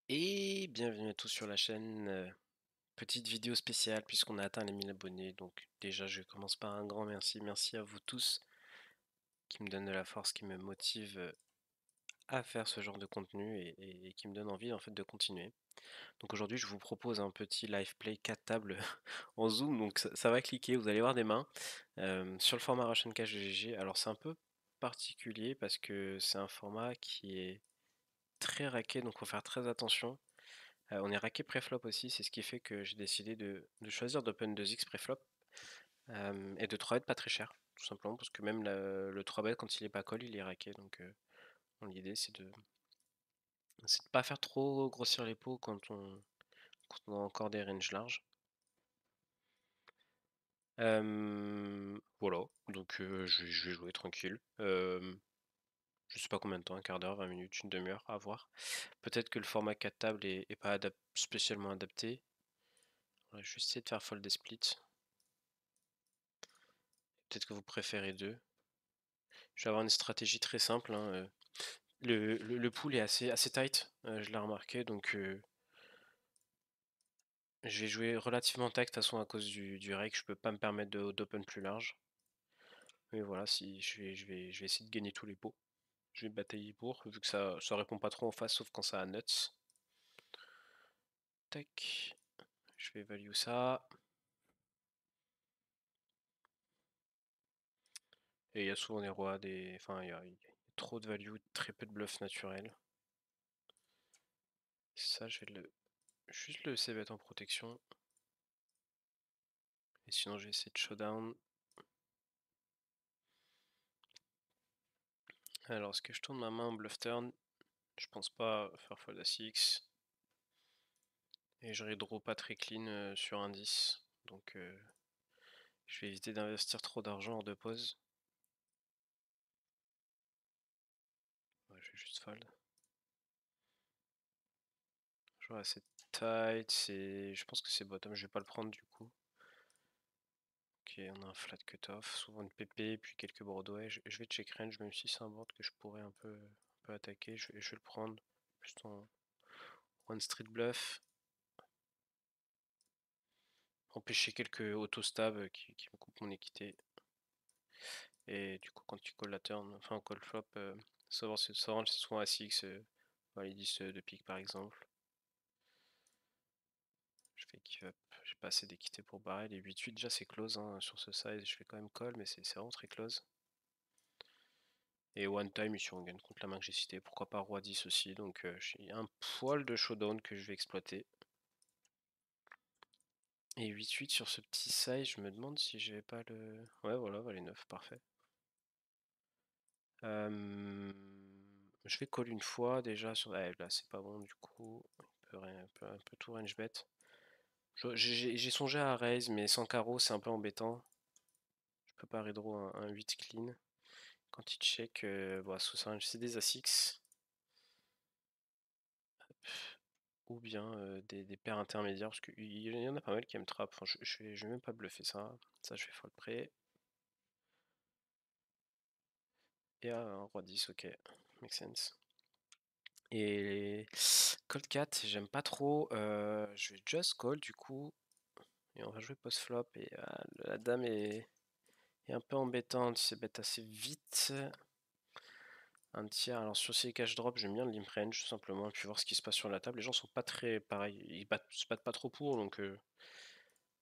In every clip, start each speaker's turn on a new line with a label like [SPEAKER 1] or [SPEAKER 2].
[SPEAKER 1] Et bienvenue à tous sur la chaîne. Petite vidéo spéciale puisqu'on a atteint les 1000 abonnés. Donc déjà je commence par un grand merci. Merci à vous tous qui me donnent de la force, qui me motivent à faire ce genre de contenu et qui me donnent envie en fait de continuer. Donc aujourd'hui je vous propose un petit live play 4 tables en zoom. Donc ça va cliquer, vous allez voir des mains sur le format Russian Cash GG. Alors c'est un peu particulier parce que c'est un format qui est très raqué, donc faut faire très attention. On est raqué préflop aussi, c'est ce qui fait que j'ai décidé de choisir d'open 2x préflop et de 3 bet pas très cher, tout simplement parce que même le 3 bet quand il est pas call, il est raqué. Donc l'idée c'est de pas faire trop grossir les pots quand on a encore des ranges larges. Voilà, donc je vais jouer tranquille. Je sais pas combien de temps, un quart d'heure, 20 minutes, une demi-heure, à voir. Peut-être que le format 4 tables est pas spécialement adapté. On va juste essayer de faire fold des splits. Peut-être que vous préférez 2. Je vais avoir une stratégie très simple, hein. Le pool est assez tight, je l'ai remarqué, donc je vais jouer relativement tight de toute façon à cause du rake. Je peux pas me permettre d'open plus large. Mais voilà, si je vais essayer de gagner tous les pots. Je vais batailler pour, vu que ça répond pas trop en face, sauf quand ça a nuts. Tac, je vais value ça. Et il y a souvent des rois, enfin il y a trop de value, très peu de bluff naturel. Ça, je vais juste le c-bet en protection. Et sinon, je vais essayer de showdown. Alors, est-ce que je tourne ma main en bluff turn? Je pense pas faire fold à 6. Et je redraw pas très clean sur un 10. Donc je vais éviter d'investir trop d'argent hors de pause. Ouais, je vais juste fold. Je vois assez tight. Je pense que c'est bottom. Je vais pas le prendre du coup. Ok, on a un flat cutoff. Souvent une PP, puis quelques Broadway. Je vais check range, même si c'est un board que je pourrais un peu attaquer. Je vais le prendre. Juste en one street bluff. Empêcher quelques auto-stab qui me coupent mon équité. Et du coup, quand tu call la turn, enfin call flop, savoir c'est souvent à 6, les 10 de pique par exemple. Je fais give up, j'ai pas assez d'équité pour barrer. Les 8-8 déjà c'est close hein, sur ce size, je fais quand même call, mais c'est vraiment très close. Et one time ici on gagne contre la main que j'ai citée, pourquoi pas roi 10 aussi, donc j'ai un poil de showdown que je vais exploiter. Et 8-8 sur ce petit size, je me demande si je vais pas le... Ouais voilà, valet 9, parfait. Je vais call une fois déjà sur... là c'est pas bon du coup, un peu tout range bet. J'ai songé à raise mais sans carreau c'est un peu embêtant. Je peux pas redraw un 8 clean. Quand il check, bon, sous range c'est des A6. Ou bien des paires intermédiaires parce qu'il y en a pas mal qui aiment trap. Enfin, je vais même pas bluffer ça. Ça je vais fold près. Et un roi 10, ok, make sense. Et Cold 4, j'aime pas trop. Je vais just call du coup. Et on va jouer post-flop. Et la dame est un peu embêtante. Il s'est bête assez vite. Un tiers. Alors sur ces cash drop, j'aime bien le limp range tout simplement. Et puis voir ce qui se passe sur la table. Les gens sont pas très pareils. Ils se battent pas trop pour. Donc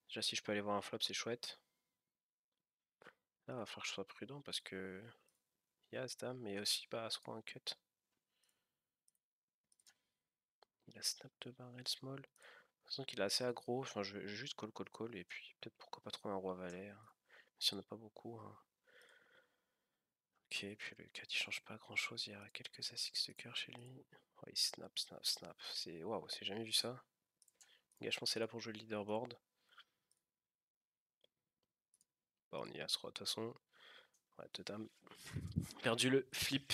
[SPEAKER 1] déjà, si je peux aller voir un flop, c'est chouette. Là, il va falloir que je sois prudent parce que il y a Stam, mais aussi pas à ce point un cut. Il a snap de barrel small. De toute façon qu'il est assez aggro. Enfin, je vais juste call. Et puis peut-être pourquoi pas trouver un roi valet. Hein. S'il n'y en a pas beaucoup. Hein. Ok, puis le 4 il change pas grand chose, il y a quelques A6 de cœur chez lui. Oh, il snap. C'est waouh, c'est jamais vu ça. Gars, je pense c'est là pour jouer le leaderboard. Bah, on y est à ce roi de toute façon. Ouais, deux dames. Perdu le flip.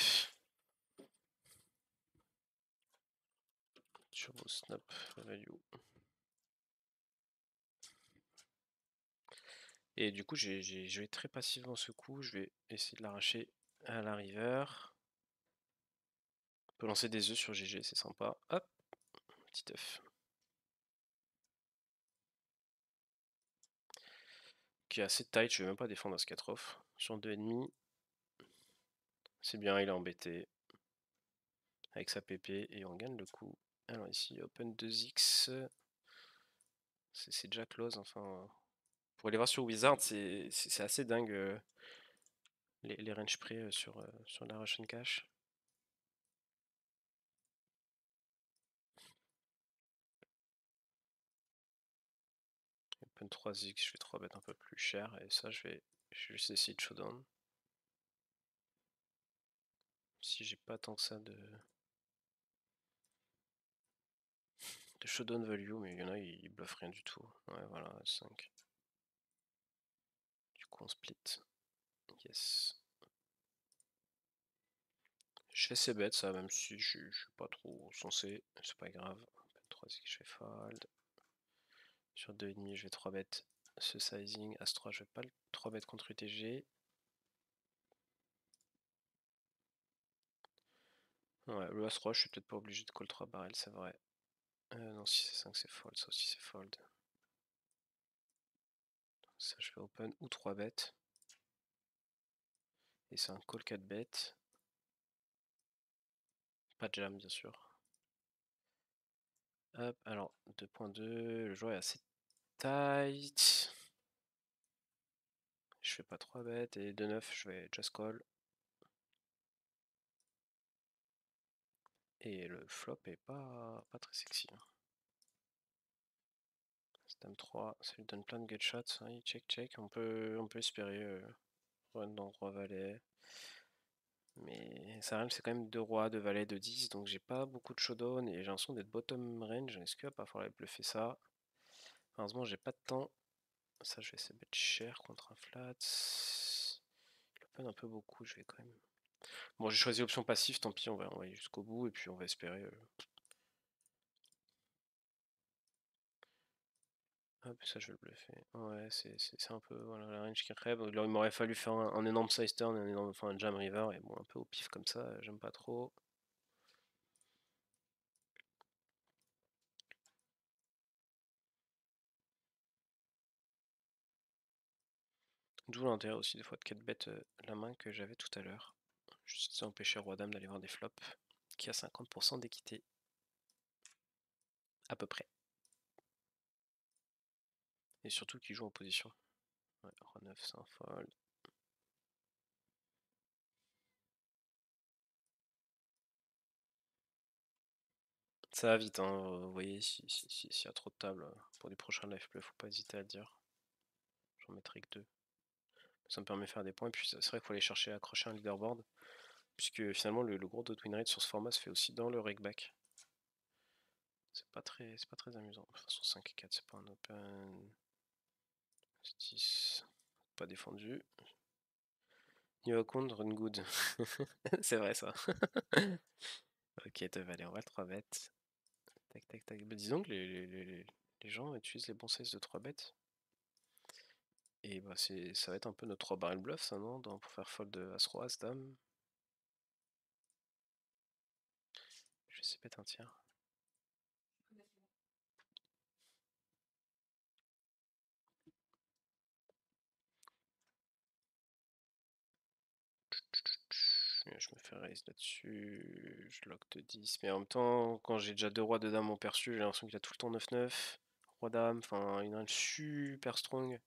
[SPEAKER 1] Turbo snap value. Et du coup, j'ai joué très passivement ce coup. Je vais essayer de l'arracher à la river. On peut lancer des œufs sur GG, c'est sympa. Hop, Petit œuf. Qui est assez tight, je vais même pas défendre à ce 4 off. Sur 2,5. C'est bien, il est embêté. Avec sa PP et on gagne le coup. Alors ici, open 2x. C'est déjà close, enfin. Pour aller voir sur Wizard, c'est assez dingue les range près sur la Russian Cash. Open 3x, je vais 3 bêtes un peu plus cher et ça je vais juste essayer de showdown. Si j'ai pas tant que ça de showdown value, mais il y en a ils bluffent rien du tout. Ouais voilà, 5. Du coup on split. Yes. Je fais ces bêtes ça, même si je suis pas trop censé, c'est pas grave. Open 3x, je fais fold. Sur 2,5 je vais 3 bêtes ce sizing. As-3 je vais pas le 3 bêtes contre UTG. Ouais, le As-3 je suis peut-être pas obligé de call 3 barrels, c'est vrai. Non, si c'est 5 c'est fold, ça aussi c'est fold. Ça je vais open ou 3 bêtes. Et c'est un call 4 bêtes. Pas de jam bien sûr. Hop, alors 2.2, le joueur est assez tight. Je fais pas 3 bêtes et 2-9 je vais just call. Et le flop est pas très sexy. Dame 3, ça lui donne plein de gut shots. Hein, il check. On peut espérer run dans roi valet. Mais ça rime, c'est quand même 2 rois, 2 valets, 2 10. Donc j'ai pas beaucoup de showdown et j'ai l'impression d'être bottom range. Est-ce qu'il va pas falloir bluffer ça? Heureusement, j'ai pas de temps. Ça, je vais essayer de mettre cher contre un flat. Il open un peu beaucoup, je vais quand même. Bon, j'ai choisi option passive, tant pis, on va aller jusqu'au bout et puis on va espérer. Hop, ça je vais le bluffer. Ouais, c'est un peu voilà, la range qui crève. Alors, il m'aurait fallu faire un énorme size turn, enfin, un jam river, et bon, un peu au pif comme ça, j'aime pas trop. D'où l'intérêt aussi des fois de 4 bêtes la main que j'avais tout à l'heure. Juste ça empêcher roi dame d'aller voir des flops, qui a 50% d'équité. À peu près. Et surtout qui joue en position. Ouais, roi 9, c'est un fold. Ça va vite, hein. Vous voyez, s'il y a trop de tables pour des prochains live play, faut pas hésiter à le dire. J'en mettrai que 2. Ça me permet de faire des points, et puis c'est vrai qu'il faut aller chercher à accrocher un leaderboard, puisque finalement le gros dot win rate sur ce format se fait aussi dans le rakeback. C'est pas très amusant. De toute façon 5-4 c'est pas un open. 10. Pas défendu. New compte, run good. C'est vrai ça. Ok, allez, on va le 3 bêtes. Tac. Bah, disons que les gens utilisent les bons sizes de 3 bêtes. Et bah ça va être un peu notre 3 barrel bluff ça, non, pour faire fold de As-Roi, As-Dame. Je vais essayer de mettre un tiers. Je me fais raise là-dessus, je lock de 10, mais en même temps, quand j'ai déjà 2 rois de dame en perçu, j'ai l'impression qu'il a tout le temps 9-9, roi dame, enfin une range super strong.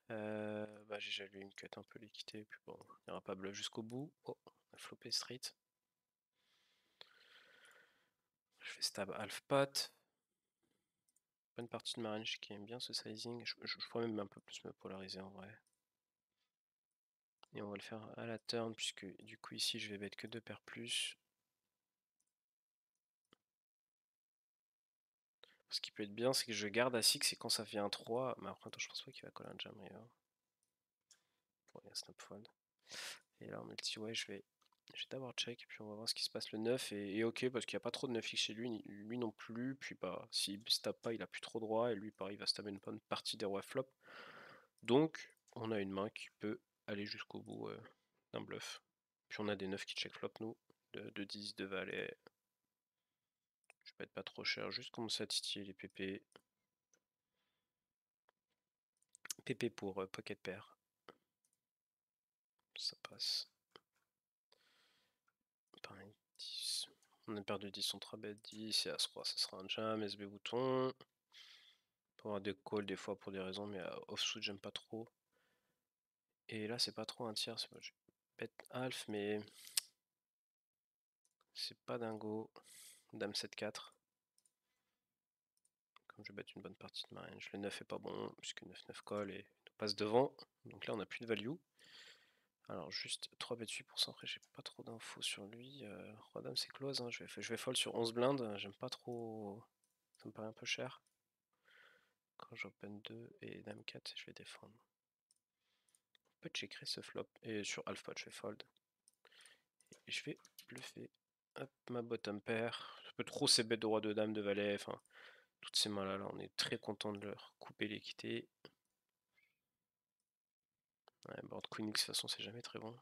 [SPEAKER 1] Bah j'ai déjà lu une cut un peu l'équité, puis bon, il n'y aura pas bluff jusqu'au bout. Oh, on a flopé straight. Je fais stab half pot. Pas une partie de ma range qui aime bien ce sizing, je pourrais même un peu plus me polariser en vrai. Et on va le faire à la turn, puisque du coup ici je vais bet que 2 paires plus. Ce qui peut être bien, c'est que je garde à 6 et quand ça fait un 3, mais après, je pense pas qu'il va coller un jam river. Bon, il y a snap fold. Et là, en multi-way, je vais d'abord check, et puis on va voir ce qui se passe le 9. Et ok, parce qu'il n'y a pas trop de 9x chez lui, lui non plus. Puis bah, s'il stab pas, il a plus trop droit, et lui, pareil, il va stabber une bonne partie des rois flop. Donc, on a une main qui peut aller jusqu'au bout d'un bluff. Puis on a des 9 qui check flop, nous. De 10, de valet. vais être pas trop cher, juste commencer à titiller les PP. PP pour pocket pair. Ça passe. Pareil, 10. On a perdu 10 en 3 bêtes, 10 et As-Roi, ça sera un jam, SB bouton. Pour avoir des calls des fois pour des raisons, mais offsuit j'aime pas trop. Et là c'est pas trop un tiers, c'est pas... Je bet half mais c'est pas dingo. Dame 7-4. Comme je vais une bonne partie de ma range. Le 9 est pas bon, puisque 9-9 call et nous passe devant. Donc là on a plus de value. Alors juste 3 bêtes 8%, après j'ai pas trop d'infos sur lui. Roi dame c'est close, hein. je vais fold sur 11 blindes, j'aime pas trop, ça me paraît un peu cher. Quand j'open 2 et dame 4, je vais défendre. On peut checker ce flop, et sur alpha je vais fold. Et je vais bluffer. Hop, ma bottom pair. Je peux trop ces bêtes de roi de dame, de valet, enfin, toutes ces mains là, on est très content de leur couper l'équité. Ouais, board queen x de toute façon c'est jamais très bon.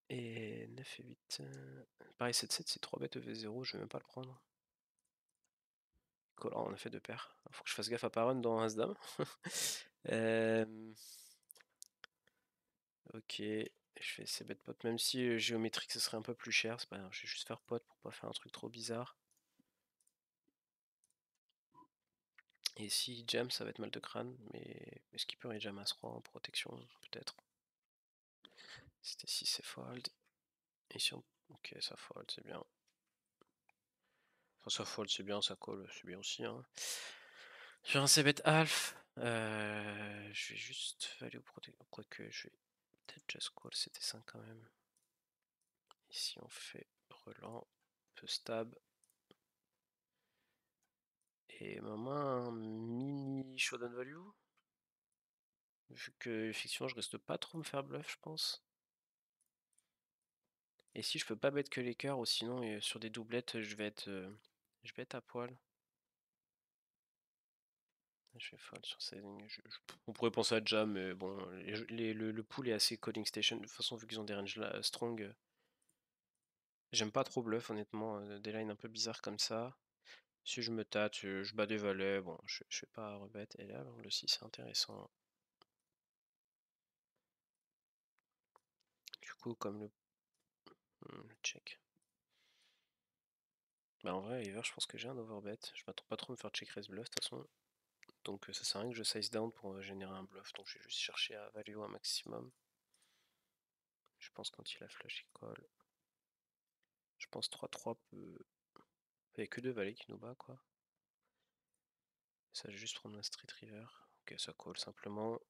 [SPEAKER 1] Et 9 et 8. Pareil 7-7 c'est 3 bêtes EV0, je vais même pas le prendre. Oh, on a fait 2 paires. Faut que je fasse gaffe à pas run dans As-Dame. Ok, je fais ces bêtes potes, même si géométrique ce serait un peu plus cher, c'est pas grave, je vais juste faire pote pour pas faire un truc trop bizarre. Et si jam ça va être mal de crâne, mais est-ce qu'il peut jam As-Roi en protection peut-être. C'était 6 c'est fold. Et si on... Ok ça fold c'est bien. Enfin ça fold c'est bien, ça colle c'est bien aussi. Hein. Sur un c-bet half, je vais juste value protection, quoique je vais peut-être just call, c'était 5 quand même. Ici on fait brelan, peu stab. Et maman un mini showdown value. Vu que effectivement je reste pas trop me faire bluff je pense. Et si je peux pas bet que les cœurs ou sinon sur des doublettes je vais être à poil. Je vais fold sur ces lignes. On pourrait penser à jam mais bon le pool est assez calling station. De toute façon vu qu'ils ont des ranges là, strong. J'aime pas trop bluff honnêtement, des lines un peu bizarres comme ça. Si je me tâte, je bats des valets, bon je fais pas rebet. Et là le 6 c'est intéressant. Du coup comme le check. Bah en vrai river je pense que j'ai un overbet. Je m'attends pas trop à me faire check raise bluff de toute façon. Donc ça sert à rien que je size down pour générer un bluff. Donc je vais juste chercher à value un maximum. Je pense quand il a flush il colle. Je pense 3-3 peut... Il n'y a que 2 valets qui nous bat quoi. Ça je vais juste prendre un street river. Ok ça colle simplement.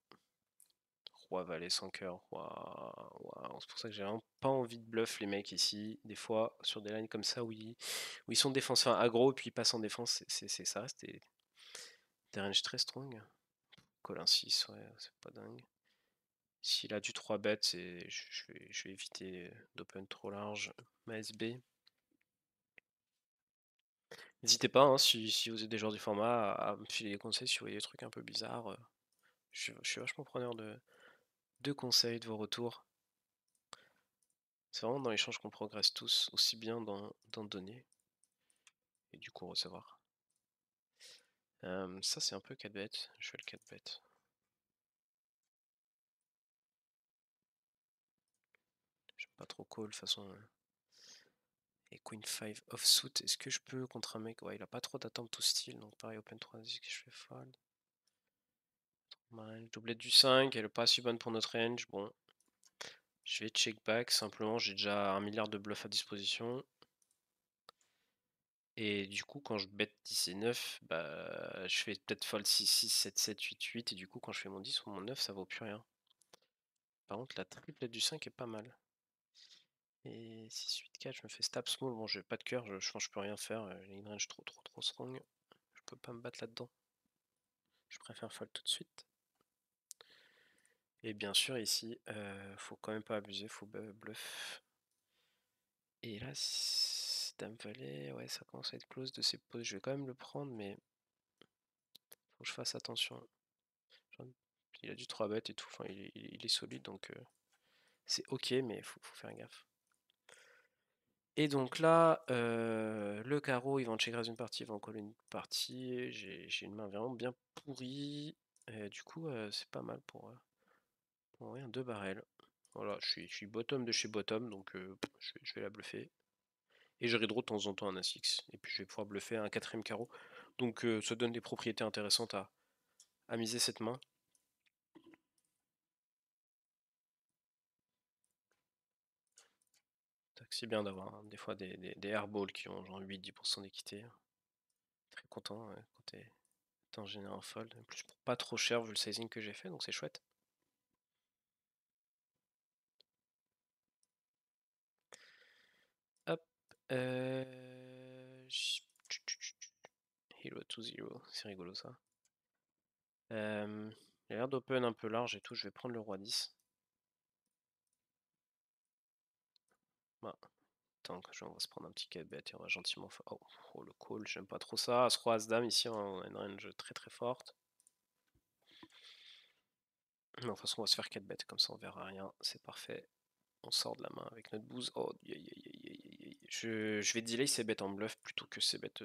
[SPEAKER 1] Roi valet sans cœur. Wow. C'est pour ça que j'ai vraiment pas envie de bluff les mecs ici. Des fois sur des lines comme ça où ils sont défenseurs aggro puis ils passent en défense. Ça reste des ranges très strong. Call un 6, ouais, c'est pas dingue. S'il a du 3 bet, je vais éviter d'open trop large ma SB. N'hésitez pas, hein, si vous êtes des joueurs du format, à me filer des conseils si vous voyez des trucs un peu bizarres. Je suis vachement preneur de conseils, de vos retours. C'est vraiment dans l'échange qu'on progresse tous, aussi bien dans donner et du coup recevoir. Ça c'est un peu 4 bet, je fais le 4 bet. J'aime pas trop call de toute façon. Et Queen 5 offsuit, est-ce que je peux contre un mec? Ouais, il a pas trop d'attente tout style, donc pareil, open 3-10 que je fais fold. Ouais, doublette du 5, elle est pas si bonne pour notre range. Bon, je vais check back, simplement j'ai déjà 1 milliard de bluffs à disposition. Et du coup, quand je bet 10 et 9, bah, je fais peut-être fold 6, 6, 7, 7, 8, 8. Et du coup, quand je fais mon 10 ou mon 9, ça vaut plus rien. Par contre, la triplette du 5 est pas mal. Et 6, 8, 4, je me fais stab small. Bon, j'ai pas de cœur, je pense que je peux rien faire. J'ai une range trop strong. Je peux pas me battre là-dedans. Je préfère fold tout de suite. Et bien sûr, ici, faut quand même pas abuser, faut bluff. Et là, dame valet, ouais, ça commence à être close de ses poses. Je vais quand même le prendre, mais faut que je fasse attention. Il a du 3 bet et tout, enfin, il est solide, donc c'est ok, mais faut faire gaffe. Et donc là, le carreau, il va en check raise une partie, il va en call une partie. J'ai une main vraiment bien pourrie. Du coup, c'est pas mal pour rien, 2 barrels. Voilà, je suis bottom de chez bottom, donc je vais la bluffer. Et je redraw de temps en temps un As-X. Et puis je vais pouvoir bluffer un quatrième carreau. Donc ça donne des propriétés intéressantes à miser cette main. C'est bien d'avoir des fois des airballs qui ont genre 8-10% d'équité. Très content quand t'es en général fold. En plus, pas trop cher vu le sizing que j'ai fait, donc c'est chouette. Hop. Hero to zero, c'est rigolo ça. Il a l'air d'open un peu large et tout, je vais prendre le roi 10. Bah, attends, on va se prendre un petit 4 bet et on va gentiment faire. Oh, le call, j'aime pas trop ça. As-roi, As-dame, ici on a une range très très forte. Mais de toute façon, on va se faire 4 bêtes, comme ça on verra rien, c'est parfait. On sort de la main avec notre bouse. Oh, je vais delay ces bêtes en bluff plutôt que ces bêtes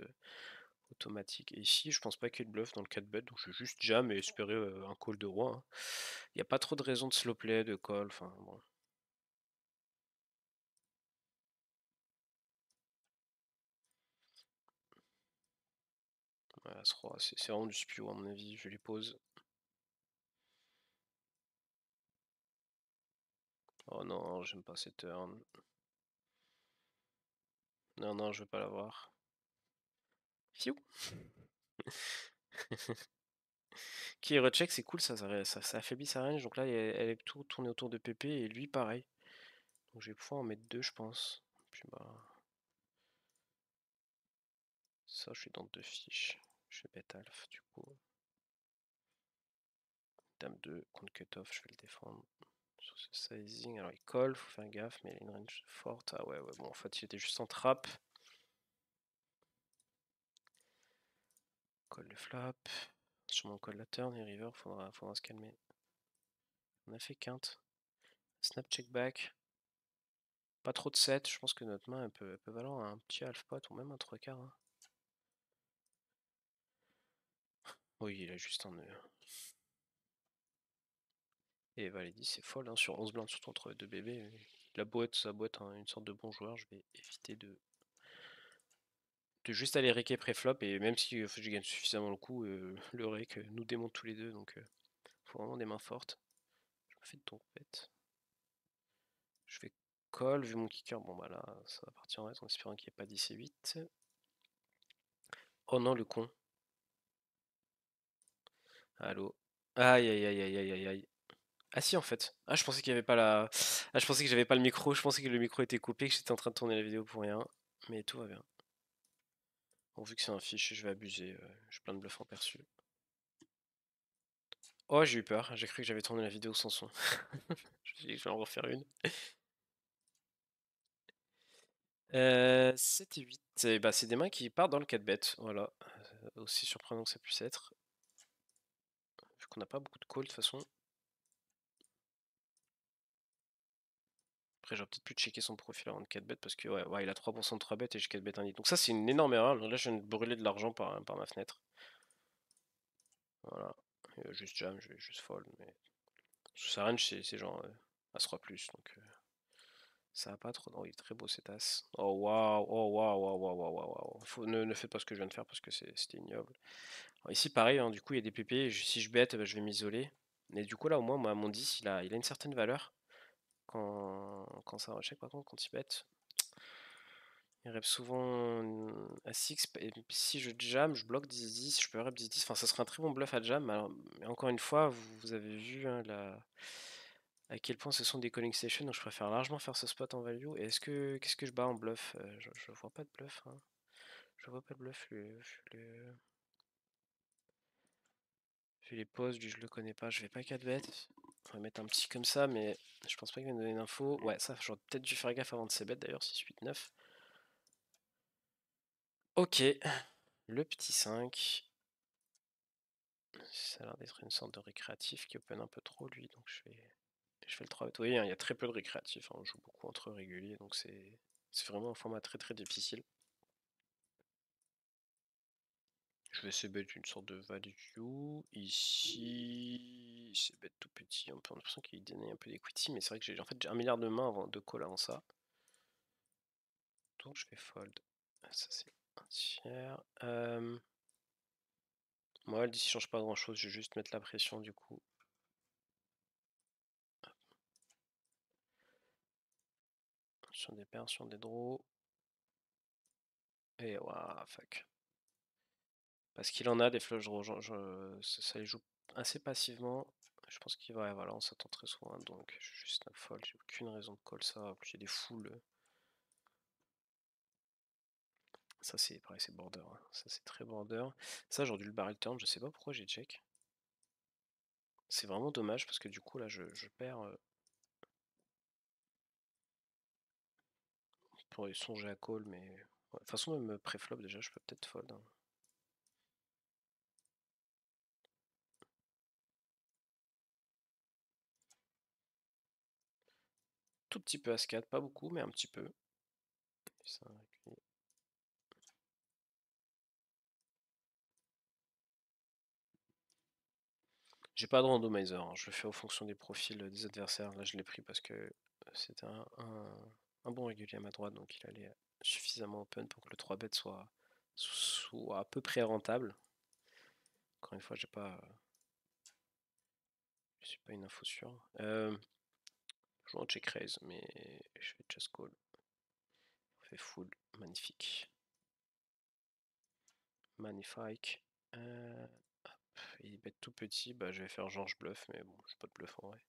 [SPEAKER 1] automatiques. Et ici, je pense pas qu'il y ait de bluff dans le 4 bet, donc je vais juste jam et espérer un call de roi. Hein. Il n'y a pas trop de raison de slow play, de call, enfin bon. Ouais, As-roi, c'est vraiment du spew à mon avis, je les pose. Oh non, j'aime pas cette turn. Non, non, je veux pas l'avoir. Fiou. Qui recheck, c'est cool, ça affaiblit sa range. Donc là, elle est tout tournée autour de PP et lui, pareil. Donc je vais pouvoir en mettre deux, je pense. Puis bah. Ça, je suis dans deux fiches. Je vais bet alf, du coup. Dame 2 contre cutoff, je vais le défendre. Sur ce sizing, alors il colle, faut faire gaffe, mais il a une range forte. Ah ouais, bon, en fait, il était juste en trap. Colle le flop. Sûrement colle la turn et river, faudra se calmer. On a fait quinte. Snap check back. Pas trop de 7, je pense que notre main elle peut valoir un petit half pot ou même un 3 quarts. Hein. Oui, il a juste un nœud. Et Valedi c'est folle hein, sur 11 blindes, surtout entre deux bébés. La boîte, sa boîte, hein, une sorte de bon joueur, je vais éviter de juste aller réquer pré-flop et même si je gagne suffisamment le coup, le rec nous démonte tous les deux donc faut vraiment des mains fortes. Je me fais de ton bête. Je fais call vu mon kicker, bon bah là ça va partir en reste en espérant qu'il n'y ait pas 10 et 8. Oh non le con. Allô. Aïe aïe aïe aïe aïe aïe aïe. Ah si en fait. Ah je pensais qu'il y avait pas la. Ah je pensais que j'avais pas le micro, je pensais que le micro était coupé, que j'étais en train de tourner la vidéo pour rien. Mais tout va bien. Bon vu que c'est un fiche, je vais abuser. J'ai plein de bluffs en perçu. Oh j'ai eu peur, j'ai cru que j'avais tourné la vidéo sans son. Je me suis dit que je vais en refaire une. 7 et 8. Bah, c'est des mains qui partent dans le 4 bet. Voilà. Aussi surprenant que ça puisse être. Vu qu'on n'a pas beaucoup de call de toute façon. Après, j'aurais peut-être pu checker son profil avant de 4 bet parce que ouais, il a 3% de 3 bet et j'ai 4 bet un lit. Donc ça, c'est une énorme erreur. Là, je viens de brûler de l'argent par ma fenêtre. Voilà. Et, juste jam, je vais juste fold. Mais sa range, c'est genre As-Roi plus. Donc ça va pas trop. Non, il est très beau cet As. Oh waouh, oh waouh, waouh, waouh, waouh, waouh. Ne faites pas ce que je viens de faire parce que c'était ignoble. Alors ici, pareil, hein, du coup, il y a des PP. Si je bet, bah, je vais m'isoler. Mais du coup, là, au moins, moi, mon 10, il a une certaine valeur. Quand ça recheck, par contre, quand il bet, il rep souvent à 6. Et si je jam, je bloque 10-10, je peux rep 10-10. Enfin, ça serait un très bon bluff à jam. Alors, mais encore une fois, vous avez vu hein, à quel point ce sont des calling stations. Donc, je préfère largement faire ce spot en value. Et qu'est-ce que je bats en bluff je vois pas de bluff. Hein. Je vois pas de bluff. Vu les poses, lui je le connais pas, je vais pas 4 bêtes. On va mettre un petit comme ça, mais je pense pas qu'il va me donner une info. Ouais, ça, j'aurais peut-être dû faire gaffe avant de ses bêtes d'ailleurs, 6, 8, 9. Ok, le petit 5. Ça a l'air d'être une sorte de récréatif qui open un peu trop lui, donc je fais le 3 bet. Oui, hein, il y a très peu de récréatifs, hein, on joue beaucoup entre réguliers, donc c'est C'est vraiment un format très très difficile. Je vais essayer d'être une sorte de value. Ici, c'est bête tout petit. On a l'impression qu'il donnait un peu d'equity, mais c'est vrai que j'ai en fait j'ai 1 milliard de mains de call avant ça. Donc je vais fold. Ça c'est un tiers. Moi, elle dit si change pas grand chose, je vais juste mettre la pression du coup. Sur des paires, sur des draws. Et waouh, fuck. Parce qu'il en a des flush draws, ça les joue assez passivement. Je pense qu'il va, voilà, on s'attend très souvent, donc je suis juste un fold, j'ai aucune raison de call ça. En plus, il y a des foules. Ça c'est pareil, c'est border, hein. Ça c'est très border. Ça j'aurais dû le barrel turn, je sais pas pourquoi j'ai check. C'est vraiment dommage parce que du coup là je perds. On pourrait songer à call, mais ouais. De toute façon même pré-flop déjà je peux peut-être fold, hein. Tout petit peu As-4, pas beaucoup mais un petit peu. J'ai pas de randomizer, hein. Je le fais en fonction des profils des adversaires. Là je l'ai pris parce que c'était un bon régulier à ma droite, donc il allait suffisamment open pour que le 3-bet soit à peu près rentable. Encore une fois, je suis pas une info sûre. Je joue en check raise, mais je fais just call. On fait full, magnifique. Magnifique. Il bet tout petit, bah je vais faire genre je bluff, mais bon, j'ai pas de bluff en vrai.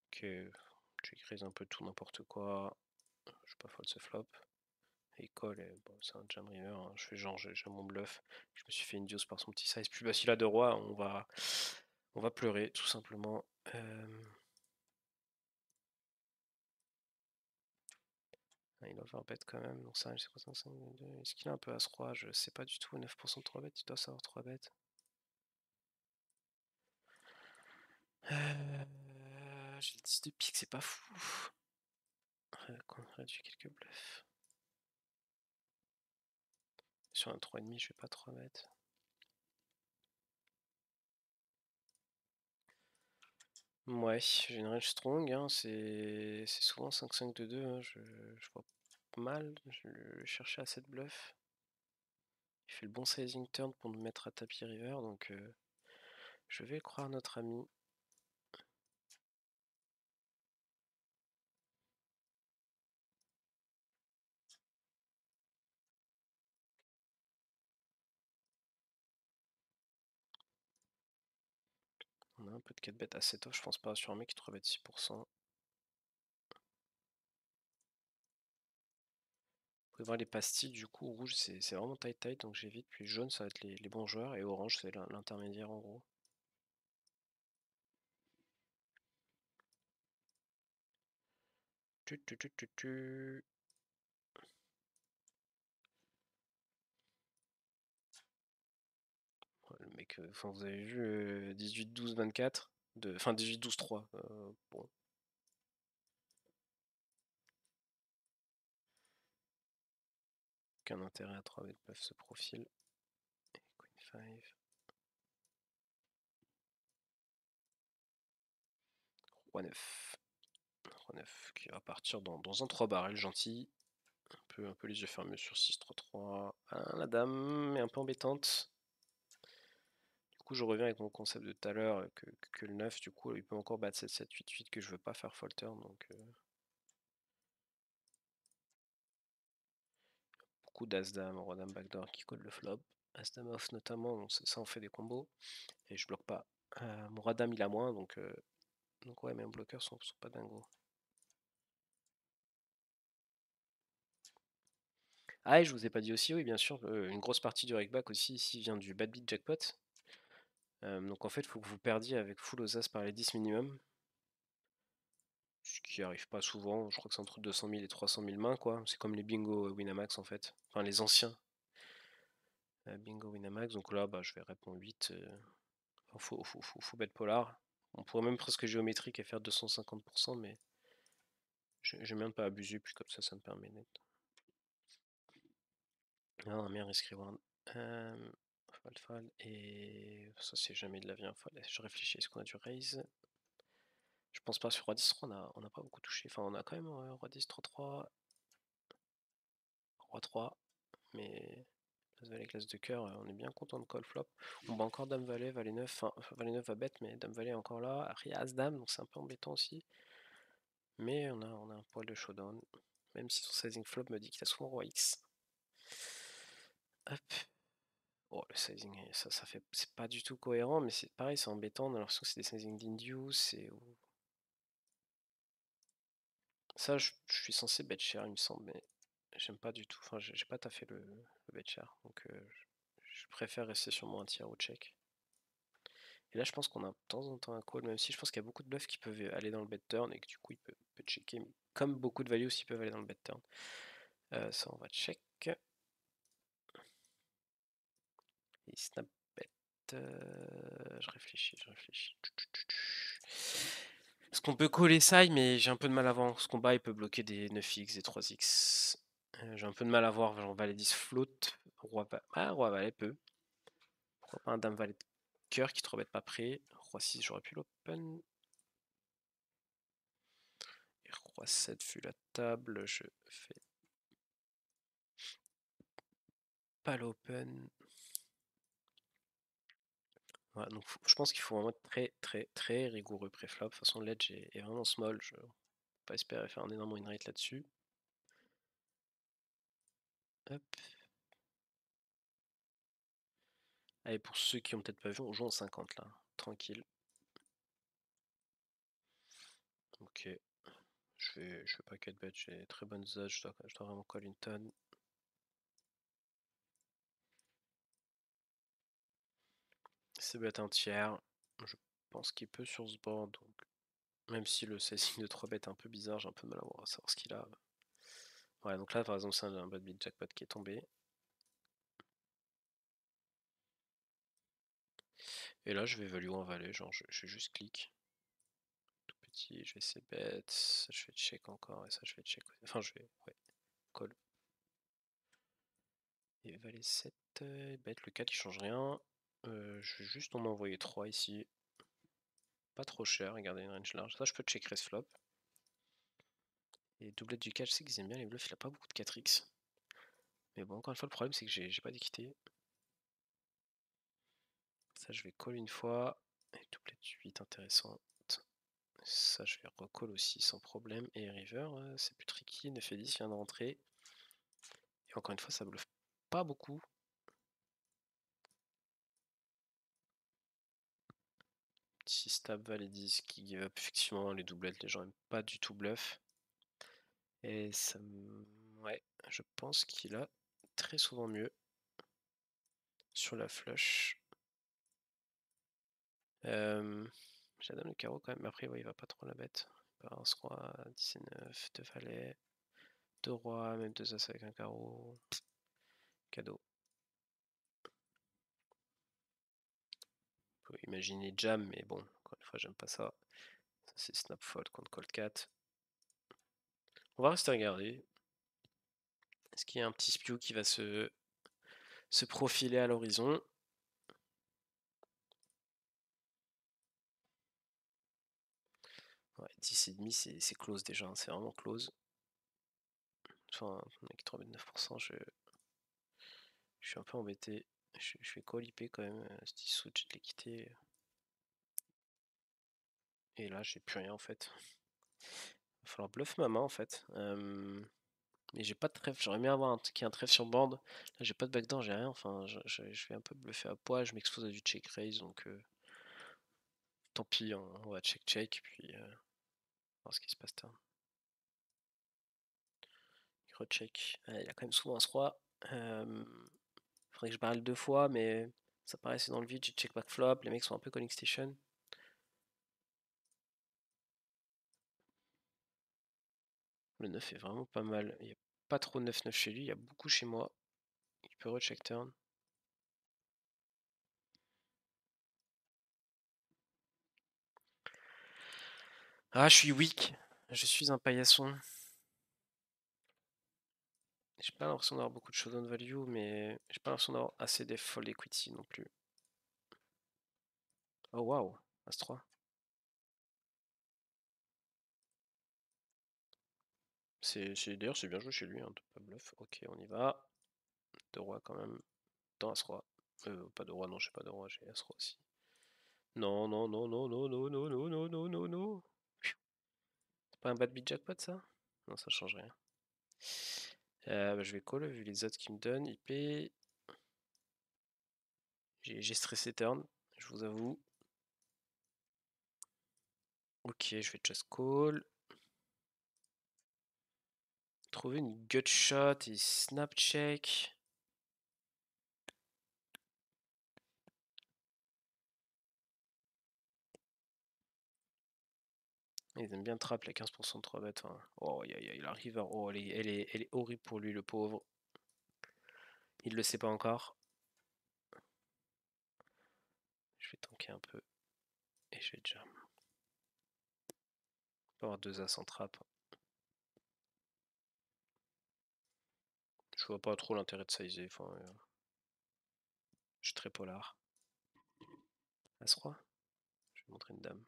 [SPEAKER 1] Ok, check raise un peu tout, n'importe quoi. Je vais pas fold ce flop. Et call, bon, c'est un jam river, hein. Je fais genre j'ai mon bluff. Je me suis fait une dose par son petit size. Puis bah s'il a 2 rois, on va pleurer tout simplement. Il overbet quand même, donc ça, c'est 5, 2. Est-ce qu'il a un peu As-Roi? Je sais pas du tout, 9% de 3 bêtes, il doit savoir 3 bêtes. J'ai le 10 de pique, c'est pas fou. On réduit quelques bluffs. Sur un 3,5, je vais pas 3 bêtes. Ouais, j'ai une range strong, hein, c'est souvent 5-5-2-2, hein, je vois mal, je le cherchais à 7 bluffs. Il fait le bon sizing turn pour nous mettre à tapis river, donc je vais croire notre ami. On a un peu de 4 bêtes à 7 off, je pense pas sur un mec qui 3 bêtes 6%. Vous pouvez voir les pastilles, du coup, rouge c'est vraiment tight, donc j'évite, puis jaune ça va être les bons joueurs, et orange c'est l'intermédiaire en gros. Le mec, enfin vous avez vu 18-12-24, enfin 18-12-3, bon. Aucun intérêt à 3 bêtes bluff ce profil. Queen 5. Roi 9. Roi 9 qui va partir dans un 3 barrel gentil. Un peu les yeux fermés sur 6-3-3. Ah, la dame est un peu embêtante. Du coup, je reviens avec mon concept de tout à l'heure que le 9, du coup, il peut encore battre 7-7-8-8 que je veux pas faire falter. Donc, beaucoup d'As-Dame, Roi-Dame backdoor qui code le flop. As-Dame off notamment, ça en fait des combos. Et je bloque pas. Mon Roi-Dame il a moins, donc ouais, mes bloqueurs sont pas dingos. Ah, et je vous ai pas dit aussi, oui, bien sûr, une grosse partie du rakeback aussi ici vient du bad beat jackpot. Donc en fait, il faut que vous perdiez avec full aux as par les 10 minimum. Ce qui arrive pas souvent, je crois que c'est entre 200 000 et 300 000 mains, quoi. C'est comme les bingo Winamax en fait. Enfin, les anciens. Bingo Winamax, donc là bah, je vais répondre 8. Faut bet polar. On pourrait même presque géométrique et faire 250%, mais j'aime bien de pas abuser, puis comme ça me permet d'être. Ah, un meilleur risque reward. Fall, et ça c'est jamais de la vie. Je réfléchis, est-ce qu'on a du raise? Je pense pas. Sur Roi 10 3 on a pas beaucoup touché. Enfin on a quand même Roi 10 3-3, Roi 3, mais As Valet, classe de cœur, on est bien content de call flop. On bat encore Dame Valet, Valet 9, enfin Valet 9 va bête, mais Dame Valet est encore là. Après As Dame, donc c'est un peu embêtant aussi. Mais on a un poil de showdown. Même si son sizing flop me dit qu'il a souvent Roi X. Hop. Oh, le sizing, ça fait. C'est pas du tout cohérent, mais c'est pareil, c'est embêtant. On a l'impression que c'est des sizing d'induce. Ça, je suis censé bet cher, il me semble, mais j'aime pas du tout. Enfin, j'ai pas taffé le bet cher. Donc, je préfère rester sur mon 1 tiers au check. Et là, je pense qu'on a de temps en temps un call, même si je pense qu'il y a beaucoup de bluffs qui peuvent aller dans le bet turn et que du coup, il peut checker. Mais comme beaucoup de values aussi peuvent aller dans le bet turn. Ça, on va check. Et snap bet. Je réfléchis. Est-ce qu'on peut coller ça, mais j'ai un peu de mal à voir. Ce combat, il peut bloquer des 9x, des 3x. J'ai un peu de mal à voir. Genre Valet 10 float. Roi Valet peut. Pourquoi pas un Dame Valet de cœur qui 3 pas prêt. Roi 6, j'aurais pu l'open. Et Roi 7, vu la table, je fais pas l'open. Voilà, donc je pense qu'il faut vraiment être très rigoureux pré-flop. De toute façon, l'edge est vraiment small. Je ne peux pas espérer faire un énorme win rate là-dessus. Hop. Allez, pour ceux qui ont peut-être pas vu, on joue en 50 là. Tranquille. Ok. Je vais pas 4 bet, j'ai très bonnes odds, je dois vraiment call une tonne. C'est bet un tiers. Je pense qu'il peut sur ce board, donc même si le sizing de 3 bêtes est un peu bizarre, j'ai un peu de mal à savoir ce qu'il a. Voilà, donc là par exemple c'est un bad beat jackpot qui est tombé. Et là je vais value en valet, genre je vais juste clic. Tout petit, je vais essayer bet, ça je vais check encore, et ça je vais check. Enfin je vais, ouais, call. Et valet 7, bet le 4 qui change rien. Je vais juste en envoyer 3 ici. Pas trop cher, regardez une range large. Ça je peux check raise flop. Et doublette du catch, je sais qu'ils aiment bien les bluffs, il a pas beaucoup de 4x. Mais bon, encore une fois, le problème c'est que j'ai pas d'équité. Ça, je vais call une fois. Et doublette du 8, intéressant. Ça, je vais recall aussi sans problème. Et river, c'est plus tricky. 9 et 10 vient de rentrer. Et encore une fois, ça bluffe pas beaucoup. Petit stab valet 10 qui give up. Effectivement, les doublettes, les gens aiment pas du tout bluff. Et ça ouais, je pense qu'il a très souvent mieux sur la flush. J'ai la dame le carreau quand même, mais après ouais, il va pas trop la bête. Un roi, 10 et 9, 2 valets, 2 rois, même 2 as avec un carreau. Cadeau. On peut imaginer jam, mais bon, encore une fois, j'aime pas ça. Ça c'est snap fold contre call 4. On va rester à regarder. Est-ce qu'il y a un petit spew qui va se profiler à l'horizon? Ouais, 10 et demi, c'est close déjà, hein, c'est vraiment close. Enfin, avec 3,9%, je suis un peu embêté. Je vais call IP quand même, si switch de l'équité. Et là, j'ai plus rien en fait. Il va falloir bluff ma main en fait. Mais j'ai pas de trèfle, j'aurais bien avoir un trèfle sur board. Là, j'ai pas de backdoor, j'ai rien. Enfin, je vais un peu bluffer à poids, je m'expose à du check raise, donc tant pis, on va check, puis voir ce qui se passe turn. Recheck. Il a quand même souvent un roi. Faudrait que je barrel 2 fois, mais ça paraissait dans le vide. J'ai check back flop, les mecs sont un peu calling station. Le 9 est vraiment pas mal. Il n'y a pas trop de 9-9 chez lui, il y a beaucoup chez moi. Il peut recheck turn. Ah, je suis weak. Je suis un paillasson. J'ai pas l'impression d'avoir beaucoup de showdown value, mais j'ai pas l'impression d'avoir assez des fold equity non plus. Oh waouh, As-3. D'ailleurs, c'est bien joué chez lui, hein, de pas bluff. Ok, on y va. De roi quand même. Dans As-Roi. Pas de roi, non, j'ai pas de roi, j'ai As-Roi aussi. Non, non, non, non, non, non, non, non, non, non, non, non. C'est pas un bad beat jackpot ça? Non, ça change rien. Bah, je vais call vu les odds qu'il me donne. IP. J'ai stressé turn, je vous avoue. Ok, je vais just call. Trouver une gut shot et snap check. Ils aiment bien trap les 15% de 3 bêtes. Hein. Oh, il arrive. Oh, elle est horrible pour lui, le pauvre. Il le sait pas encore. Je vais tanker un peu. Et je vais jam. On peut avoir 2 as en trap. Je vois pas trop l'intérêt de sizer. Enfin, je suis très polar. As-Roi. Je vais montrer une dame.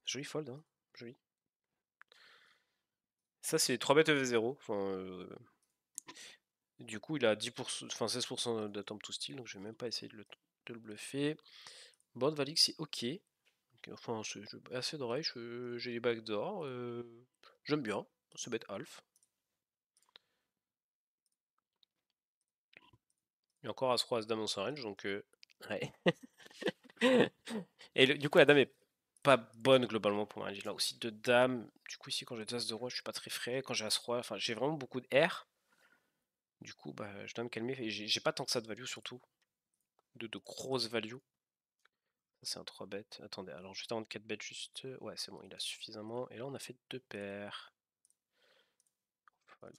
[SPEAKER 1] Joli fold, hein. Joli. Ça, c'est 3 bêtes EV0. Enfin, du coup, il a 10%, enfin 16% d'attempt to steal, donc je vais même pas essayer de le bluffer. Board value, c'est ok. Enfin, c'est assez d'oreilles, j'ai les backdoors. J'aime bien, c'est bête half. Il y a encore As-Roi, As-Dame dans son range, donc ouais. Et du coup, la dame est pas bonne globalement pour ma range. Là aussi, deux dames. Du coup, ici, quand j'ai As de roi, je suis pas très frais. Quand j'ai As-Roi, enfin, j'ai vraiment beaucoup de R. Du coup, bah, je dois me calmer. Et j'ai pas tant que ça de value, surtout. De grosses value. Ça, c'est un 3 bêtes. Attendez, alors juste avant de 4 bêtes, juste. Ouais, c'est bon, il a suffisamment. Et là, on a fait 2 paires. Voilà.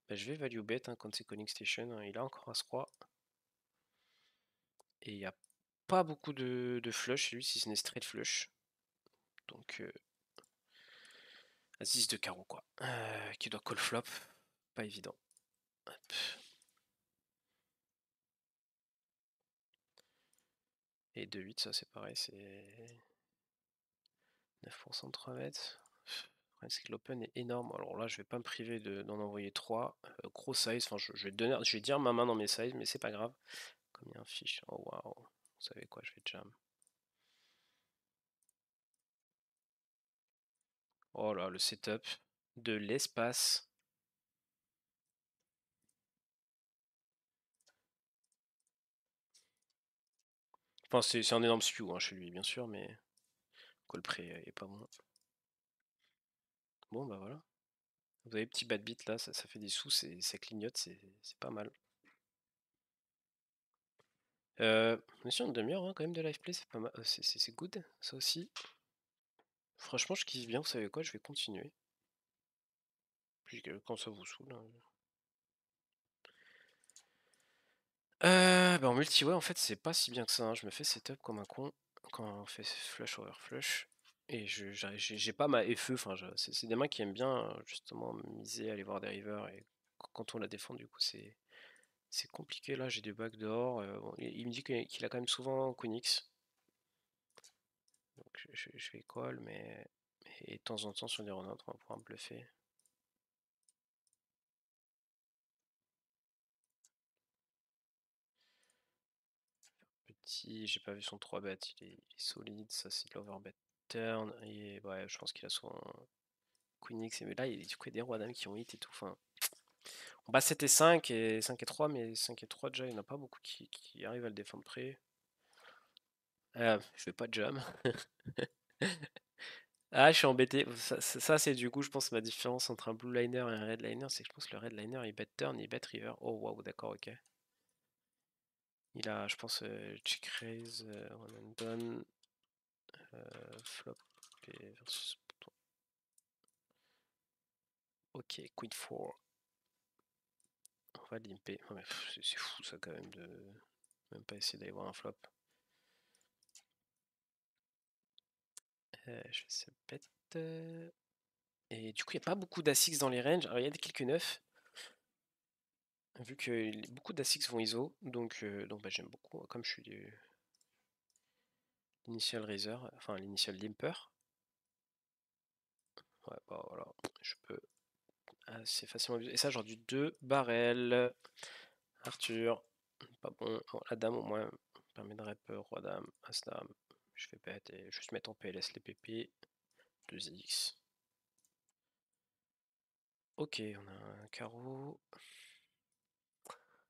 [SPEAKER 1] Bah, je vais value bet hein, quand c'est Conning Station. Hein. Il a encore As-Roi. Et il n'y a pas beaucoup de flush chez lui, si ce n'est straight flush. Donc, As-10 de carreau, quoi. Qui doit call flop. Pas évident. Hop. Et 2-8, ça c'est pareil, c'est 9% de 3 mètres. C'est que l'open est énorme. Alors là, je vais pas me priver d'en envoyer 3. Gros size, enfin, je vais dire ma main dans mes sizes, mais c'est pas grave. Comme il y a un fiche. Oh waouh. Vous savez quoi, je vais jam. Oh là, le setup de l'espace. Enfin, c'est un énorme spew hein, chez lui, bien sûr, mais Colpré est pas bon. Bon, bah voilà. Vous avez petit bad beat là, ça fait des sous, ça clignote, c'est pas mal. On est sur une demi-heure hein, quand même de live play, c'est pas mal. C'est good, ça aussi. Franchement, je kiffe bien, vous savez quoi, je vais continuer. Puis quand ça vous saoule. Hein. Bah en multi, ouais, en fait, c'est pas si bien que ça. Hein. Je me fais setup comme un con quand on fait flush over flush. Et j'ai pas ma FE, enfin, c'est des mains qui aiment bien justement miser, aller voir des rivers. Et quand on la défend, du coup, c'est compliqué. Là, j'ai des backdoors. Bon, il me dit qu'il a quand même souvent Queen X. Donc je vais call, mais. Et de temps en temps, sur des run-out, on va pouvoir me bluffer. Petit, j'ai pas vu son 3 bet, il est solide, ça c'est de l'overbet turn, et ouais, je pense qu'il a son Queen X, mais là, du coup, il y a des rois dames qui ont hit et tout, enfin, on bat 7 et 5 et 5 et 3, mais 5 et 3 déjà, il n'y en a pas beaucoup qui arrivent à le défendre près. Je vais pas jam. Ah, je suis embêté. Ça, c'est du coup, je pense, ma différence entre un blue liner et un red liner, c'est que je pense que le red liner, il bet turn, il bet river. Oh, waouh, d'accord, ok. Il a, je pense, check raise, one and done, flop et versus bouton. Ok, queen 4. On va limper. Oh, c'est fou ça quand même de même pas essayer d'aller voir un flop. Je fais ce bête. Et du coup, il n'y a pas beaucoup d'A6 dans les ranges. Alors, il y a quelques neufs. Vu que beaucoup d'A6 vont ISO. Donc bah, j'aime beaucoup. Comme je suis l'initial Razor, enfin l'initial Limper. Ouais, bah voilà. Je peux assez facilement. Et ça, genre du 2 barrel. Arthur. Pas bon. Bon, la dame, au moins, permet de rep roi-dame, as-dame. Je fais bête et juste mettre en PLS les PP. 2x. Ok, on a un carreau.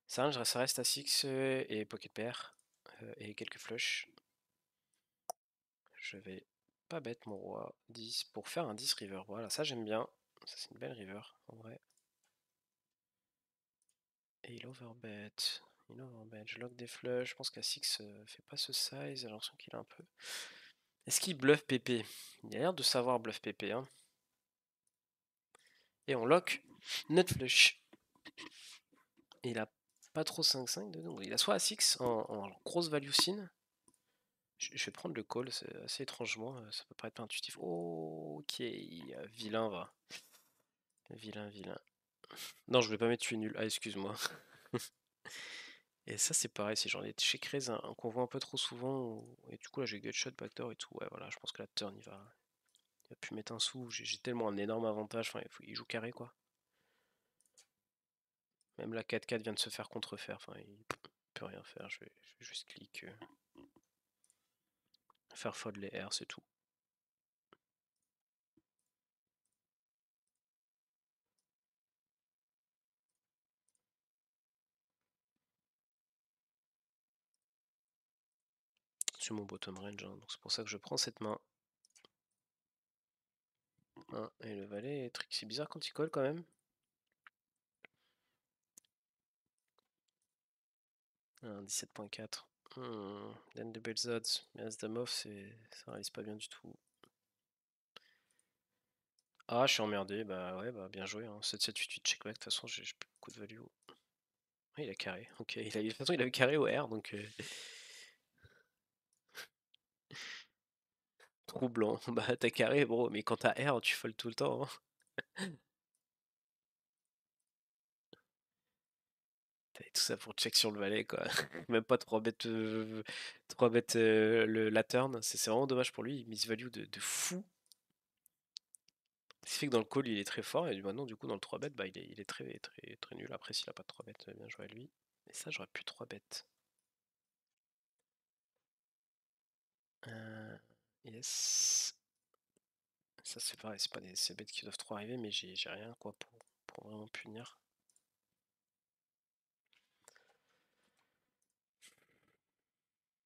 [SPEAKER 1] Ça reste à 6 et pocket pair et quelques flushs. Je vais pas bête mon roi 10 pour faire un 10 river. Voilà, ça j'aime bien. Ça c'est une belle river en vrai. Et il overbet. Il overbet. Je lock des flushs. Je pense qu'à 6 fait pas ce size. J'ai l'impression qu'il a un peu. Est-ce qu'il bluff PP? Il a l'air de savoir bluff PP. Hein. Et on lock notre flush. Et il a pas trop 5-5 dedans. Il a soit à 6 en grosse value sin. Je vais prendre le call, c'est assez étrangement, ça peut paraître pas intuitif. Oh, ok, vilain va. Vilain, vilain. Non, je voulais pas mettre tu es nul. Ah, excuse-moi. Et ça, c'est pareil, si j'en ai check raise qu'on voit un peu trop souvent. Et du coup, là, j'ai gutshot, backdoor et tout. Ouais, voilà, je pense que la turn, il va plus mettre un sou. J'ai tellement un énorme avantage. Enfin, il joue carré, quoi. Même la 4-4 vient de se faire contrefaire. Enfin, il peut rien faire. Je vais juste cliquer. Faire fold les R, c'est tout. C'est mon bottom range, hein, donc c'est pour ça que je prends cette main. Et le valet est trick. C'est bizarre quand il colle quand même. Un 17.4. Then de belles odds. Mais As-Dame off, ça réalise pas bien du tout. Ah, je suis emmerdé. Bah ouais, bah bien joué. Hein. 7-7-8-8 check back. De toute façon, j'ai plus beaucoup de value. Ah, il a carré. Ok. De toute façon, il a eu carré au R. Donc. Troublant. Bah t'as carré, bro. Mais quand t'as R, tu fold tout le temps. Hein. T'avais tout ça pour check sur le valet, quoi. Même pas 3 bêtes, 3 bêtes la turn. C'est vraiment dommage pour lui. Il mise value de fou. Ce qui fait que dans le call il est très fort et maintenant du coup dans le 3 bêtes bah, il est très, très, très nul. Après s'il a pas de 3 bêtes, bien joué à lui. Et ça j'aurais pu 3 bêtes. Yes. Ça c'est pareil, c'est pas des ces bêtes qui doivent trop arriver mais j'ai rien quoi pour vraiment punir.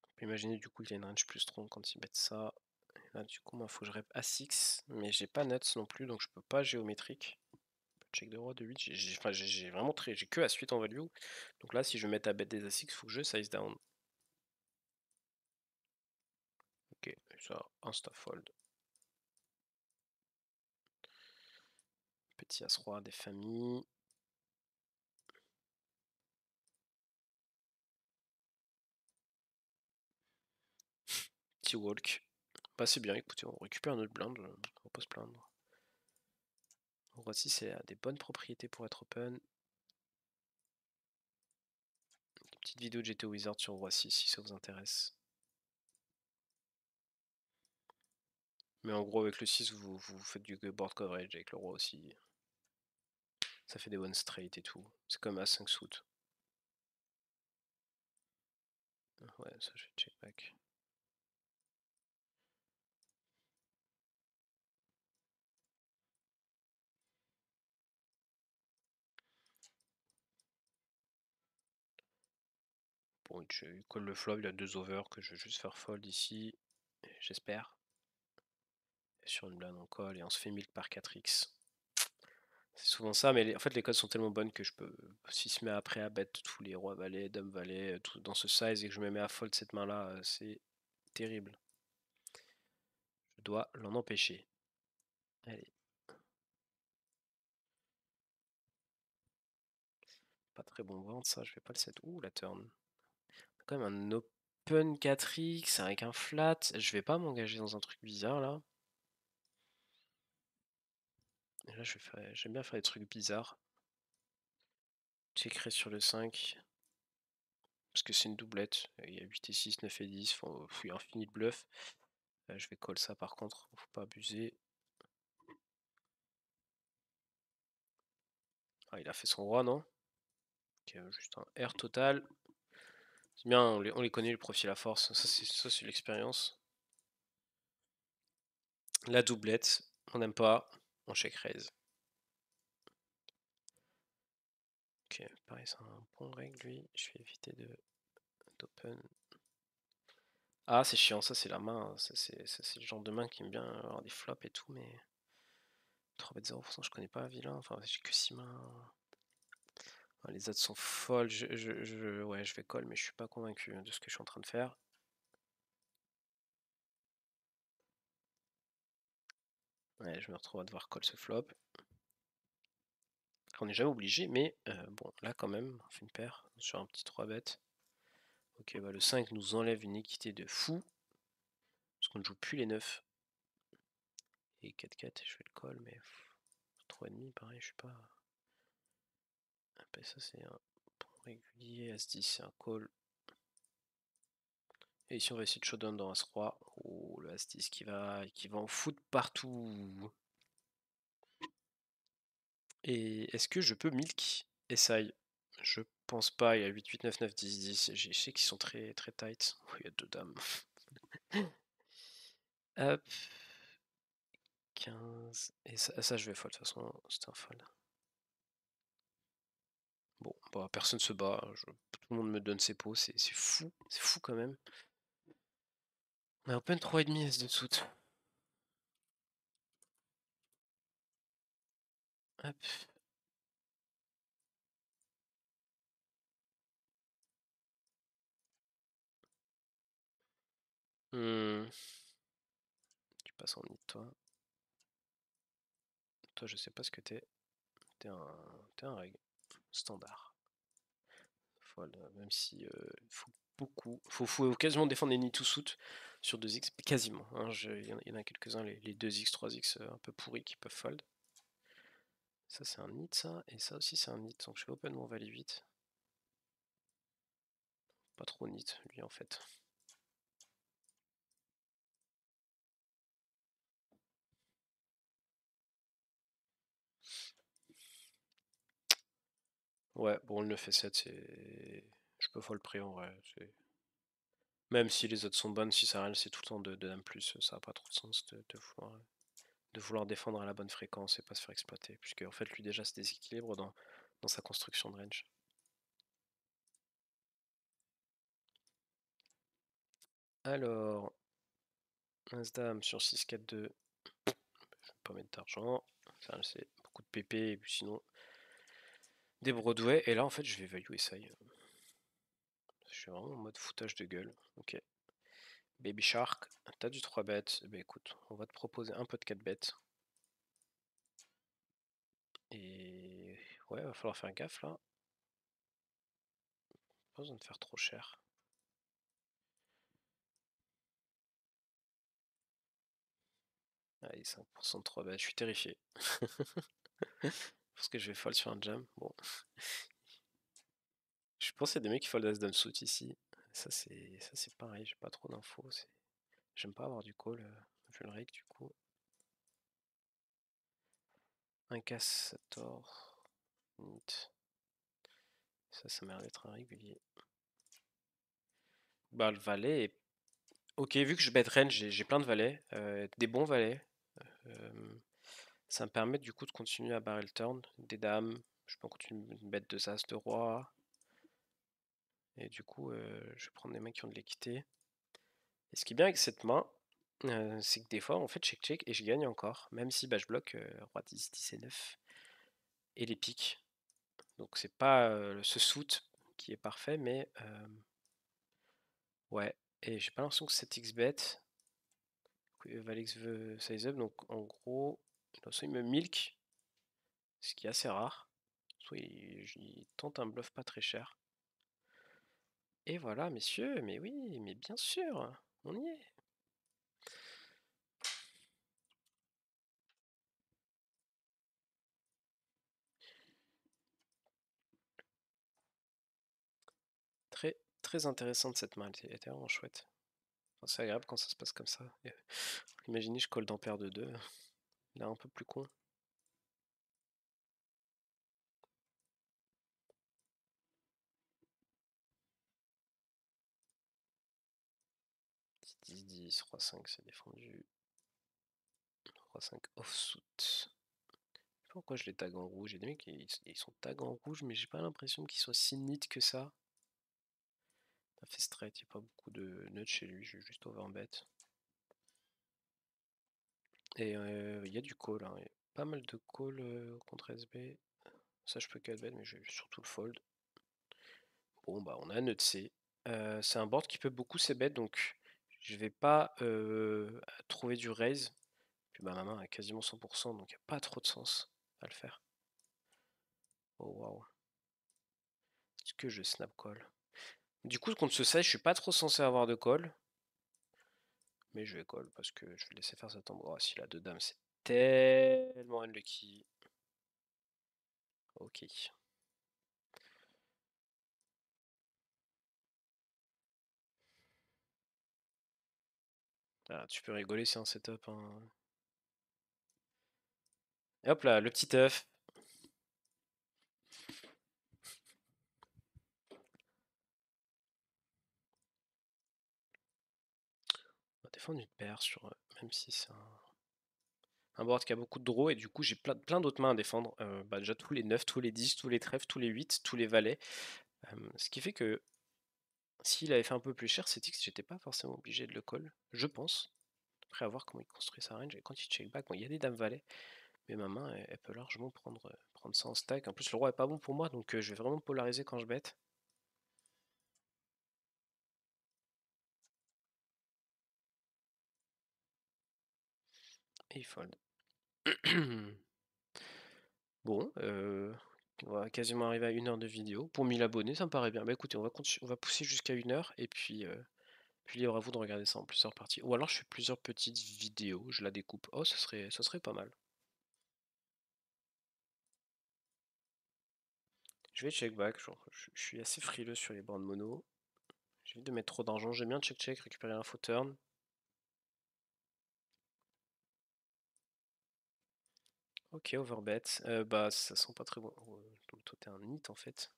[SPEAKER 1] On peut imaginer du coup il y a une range plus strong quand il bête ça. Et là du coup moi faut que je rep A6 mais j'ai pas nuts non plus donc je peux pas géométrique. Check de roi de 8, j'ai vraiment j'ai que A8 en value. Donc là si je veux mettre à bet des A6 faut que je size down. Ok, ça, insta fold. Petit As-Roi des familles. Petit walk. Bah c'est bien, écoutez, on récupère notre blinde, on va pas se plaindre. Roi 6 a des bonnes propriétés pour être open. Une petite vidéo de GT Wizard sur Roi 6 si ça vous intéresse. Mais en gros avec le 6 vous faites du board coverage avec le roi aussi. Ça fait des bonnes straight et tout. C'est comme A5 suit. Ouais, ça je vais check back. Bon, il colle le flop, il a 2 overs que je vais juste faire fold ici. J'espère. Sur une blinde on colle et on se fait milk par 4x. C'est souvent ça, mais en fait les codes sont tellement bonnes que je peux, s'il se met après à bet tous les rois valets, dames valets, tout dans ce size et que je me mets à fold cette main là, c'est terrible. Je dois l'en empêcher. Allez. Pas très bon vente ça, je vais pas le set. Ouh la turn. Quand même un open 4x avec un flat, je vais pas m'engager dans un truc bizarre là. Et là, j'aime bien faire des trucs bizarres. Check raise sur le 5. Parce que c'est une doublette. Il y a 8 et 6, 9 et 10. Il y a infini de bluff. Je vais call ça par contre. Faut pas abuser. Ah, il a fait son roi, non? Ok, juste un R total. C'est bien, on les connaît, le profil à force. Ça, c'est l'expérience. La doublette, on n'aime pas. On check raise. Ok, pareil, c'est un bon règle lui. Je vais éviter d'open. Ah, c'est chiant, ça c'est la main. Ça c'est le genre de main qui aime bien avoir des flops et tout, mais 3 bet 0%, je connais pas vilain. Enfin, j'ai que 6 mains. Ah, les autres sont folles. Ouais, je vais call, mais je suis pas convaincu de ce que je suis en train de faire. Ouais, je me retrouve à devoir call ce flop. On n'est jamais obligé, mais bon, là quand même, on fait une paire sur un petit 3 bet. Ok, bah le 5 nous enlève une équité de fou. Parce qu'on ne joue plus les 9. Et 4-4, je vais le call, mais 3,5, pareil, je suis pas. Après ça, c'est un bon régulier. As-10, c'est un call. Et ici, on va essayer de showdown dans As-Roi. Oh, le As-10 qui va en foot partout. Et est-ce que je peux milk Essaye. Je pense pas, il y a 8, 8, 9, 9, 10, 10. Je sais qu'ils sont très, très tight. Oh, il y a 2 dames. Hop. 15. Et ça je vais fold. De toute façon, c'est un fold. Bon, bah, personne se bat. Tout le monde me donne ses pots. C'est fou. C'est fou quand même. On a open 3,5 S de suit. Hop. Tu passes en mid, toi. Toi, je sais pas ce que t'es. T'es un reg. Standard. Fold, même si faut beaucoup. Faut quasiment défendre les need to suit sur 2x. Quasiment. Hein, il y en a quelques-uns, les 2x, 3x un peu pourris qui peuvent fold. Ça, c'est un nid, ça. Et ça aussi, c'est un nid. Donc, je vais open mon valet 8. Pas trop nid, lui, en fait. Ouais, bon, le 9 et 7, c'est. Je peux fold prix en vrai. Même si les autres sont bonnes, si ça règle, c'est tout le temps de dame plus. Ça n'a pas trop de sens de vouloir défendre à la bonne fréquence et pas se faire exploiter. Puisque, en fait, lui, déjà, se déséquilibre dans sa construction de range. Alors, As-Dame sur 6-4-2. Je vais pas mettre d'argent. C'est beaucoup de PP, et puis sinon, des Broadway. Et là, en fait, je vais value essaye. Je suis vraiment en mode foutage de gueule. Ok. Baby Shark, t'as du 3 bêtes. Bah écoute, on va te proposer un peu de 4 bêtes. Et ouais, va falloir faire gaffe là. Pas besoin de faire trop cher. Allez, 5% de 3 bêtes, je suis terrifié. Parce que je vais fold sur un jam. Bon. Je pense qu'il y a des mecs qui fold as dame suit ici. Ça c'est pareil, j'ai pas trop d'infos. J'aime pas avoir du call, vu le rake du coup. Un casse, ça tord. Nit. Ça m'a l'air d'être un régulier. Bah le valet est. Ok, vu que je bet range, j'ai plein de valets, des bons valets. Ça me permet du coup de continuer à barrel turn, des dames, je peux continuer une bête de as, de roi. Et du coup, je vais prendre des mains qui ont de l'équité. Et ce qui est bien avec cette main, c'est que des fois, on fait check-check et je gagne encore. Même si bah, je bloque roi 10, 10 et 9. Et les piques. Donc c'est pas ce suit qui est parfait, mais ouais. Et j'ai pas l'impression que cet x-bet, Valix veut size up, donc en gros, soit il me milk, ce qui est assez rare, soit il tente un bluff pas très cher. Et voilà, messieurs, mais oui, mais bien sûr, on y est. très intéressante cette main, elle était vraiment chouette. Enfin, c'est agréable quand ça se passe comme ça. Imaginez, je colle dans paire de 2. Là, un peu plus con. Dix 10, roi 5, c'est défendu. Roi 5 offsuit. Je sais pas pourquoi je les tag en rouge. Il y a des mecs ils sont tag en rouge, mais j'ai pas l'impression qu'ils soient si neat que ça. Ça fait straight, il n'y a pas beaucoup de nuts chez lui, je vais juste overbet. Et il y a du call, hein. Il y a pas mal de call contre SB. Ça, je peux bet, mais je vais surtout le fold. Bon, bah, on a nut C. C'est un board qui peut beaucoup bet, donc je vais pas trouver du raise. Puis bah, ma main a quasiment 100%, donc il n'y a pas trop de sens à le faire. Oh waouh. Est-ce que je snap call? Du coup, contre ce size, je suis pas trop censé avoir de call. Mais je vais call parce que je vais laisser faire sa tombe. Oh, s'il a deux dames, c'est tellement unlucky. Ok. Ah, tu peux rigoler, c'est un setup, hein. Et hop là, le petit œuf. On va défendre une paire sur. Même si c'est un board qui a beaucoup de draws, et du coup j'ai plein d'autres mains à défendre. Bah, déjà tous les 9, tous les 10, tous les trèfles, tous les 8, tous les valets. Ce qui fait que s'il avait fait un peu plus cher, c'est que j'étais pas forcément obligé de le call, je pense. Après, à voir comment il construit sa range. Et quand il check back, bon, il y a des dames valets, mais ma main, elle peut largement prendre ça en stack. En plus, le roi est pas bon pour moi, donc je vais vraiment polariser quand je bête. Et il fold. Bon, on va quasiment arriver à 1 heure de vidéo. Pour 1000 abonnés, ça me paraît bien. Bah écoutez, on va pousser jusqu'à 1 heure, et puis libre à vous de regarder ça en plusieurs parties. Ou alors je fais plusieurs petites vidéos, je la découpe. Oh, ça serait pas mal. Je vais check back, je suis assez frileux sur les bandes mono. J'évite de mettre trop d'argent, j'aime bien check récupérer un faux turn. Ok, overbet. Bah ça sent pas très bon. Donc toi t'es un nit en fait.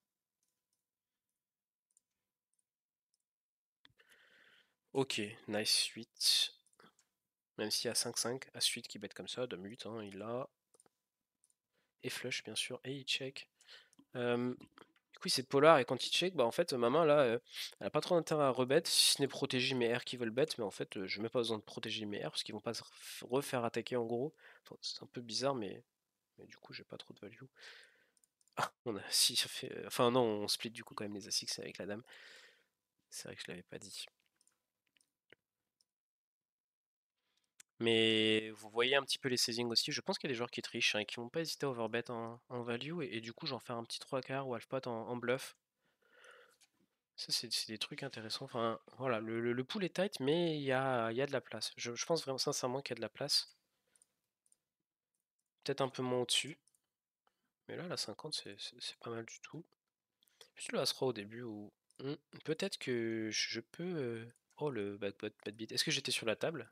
[SPEAKER 1] Ok, nice suite. Même s'il y a 5-5, à suite qui bête comme ça, dame 8, hein, il a. Et flush bien sûr, et il check. Du coup, c'est polar, et quand il check, bah en fait, ma main là, elle a pas trop d'intérêt à rebet, si ce n'est protéger mes R qui veulent bet, mais en fait, je n'ai même pas besoin de protéger mes R parce qu'ils vont pas se refaire attaquer en gros. Enfin, c'est un peu bizarre, mais du coup, j'ai pas trop de value. Ah, on a si ça fait. Enfin, non, on split du coup quand même les A6 avec la dame. C'est vrai que je l'avais pas dit. Mais vous voyez un petit peu les sizing aussi. Je pense qu'il y a des joueurs qui trichent, hein, et qui vont pas hésiter à overbet en value, et du coup, j'en fais un petit 3 quarts ou half pot en bluff. Ça, c'est des trucs intéressants. Enfin, voilà, le pool est tight, mais il y a de la place. Je pense vraiment sincèrement qu'il y a de la place. Peut-être un peu moins au-dessus. Mais là, la 50, c'est pas mal du tout. Juste le As-Roi au début où. Peut-être que je peux. Oh, le backbot, bad beat. Est-ce que j'étais sur la table?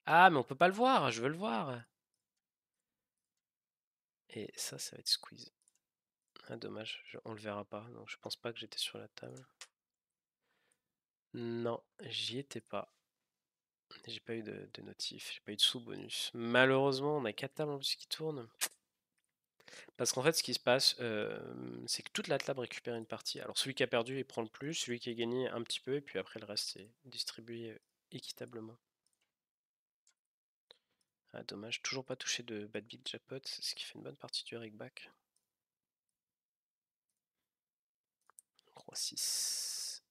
[SPEAKER 1] Ah, mais on peut pas le voir, je veux le voir. Et ça va être squeeze. Ah, dommage, on le verra pas. Donc je pense pas que j'étais sur la table. Non, j'y étais pas. J'ai pas eu de notif, j'ai pas eu de sous-bonus. Malheureusement, on a 4 tables en plus qui tournent. Parce qu'en fait, ce qui se passe, c'est que toute la table récupère une partie. Alors celui qui a perdu, il prend le plus, celui qui a gagné un petit peu, et puis après le reste, c'est distribué équitablement. Ah, dommage, toujours pas touché de bad beat jackpot, ce qui fait une bonne partie du back. Roi 6.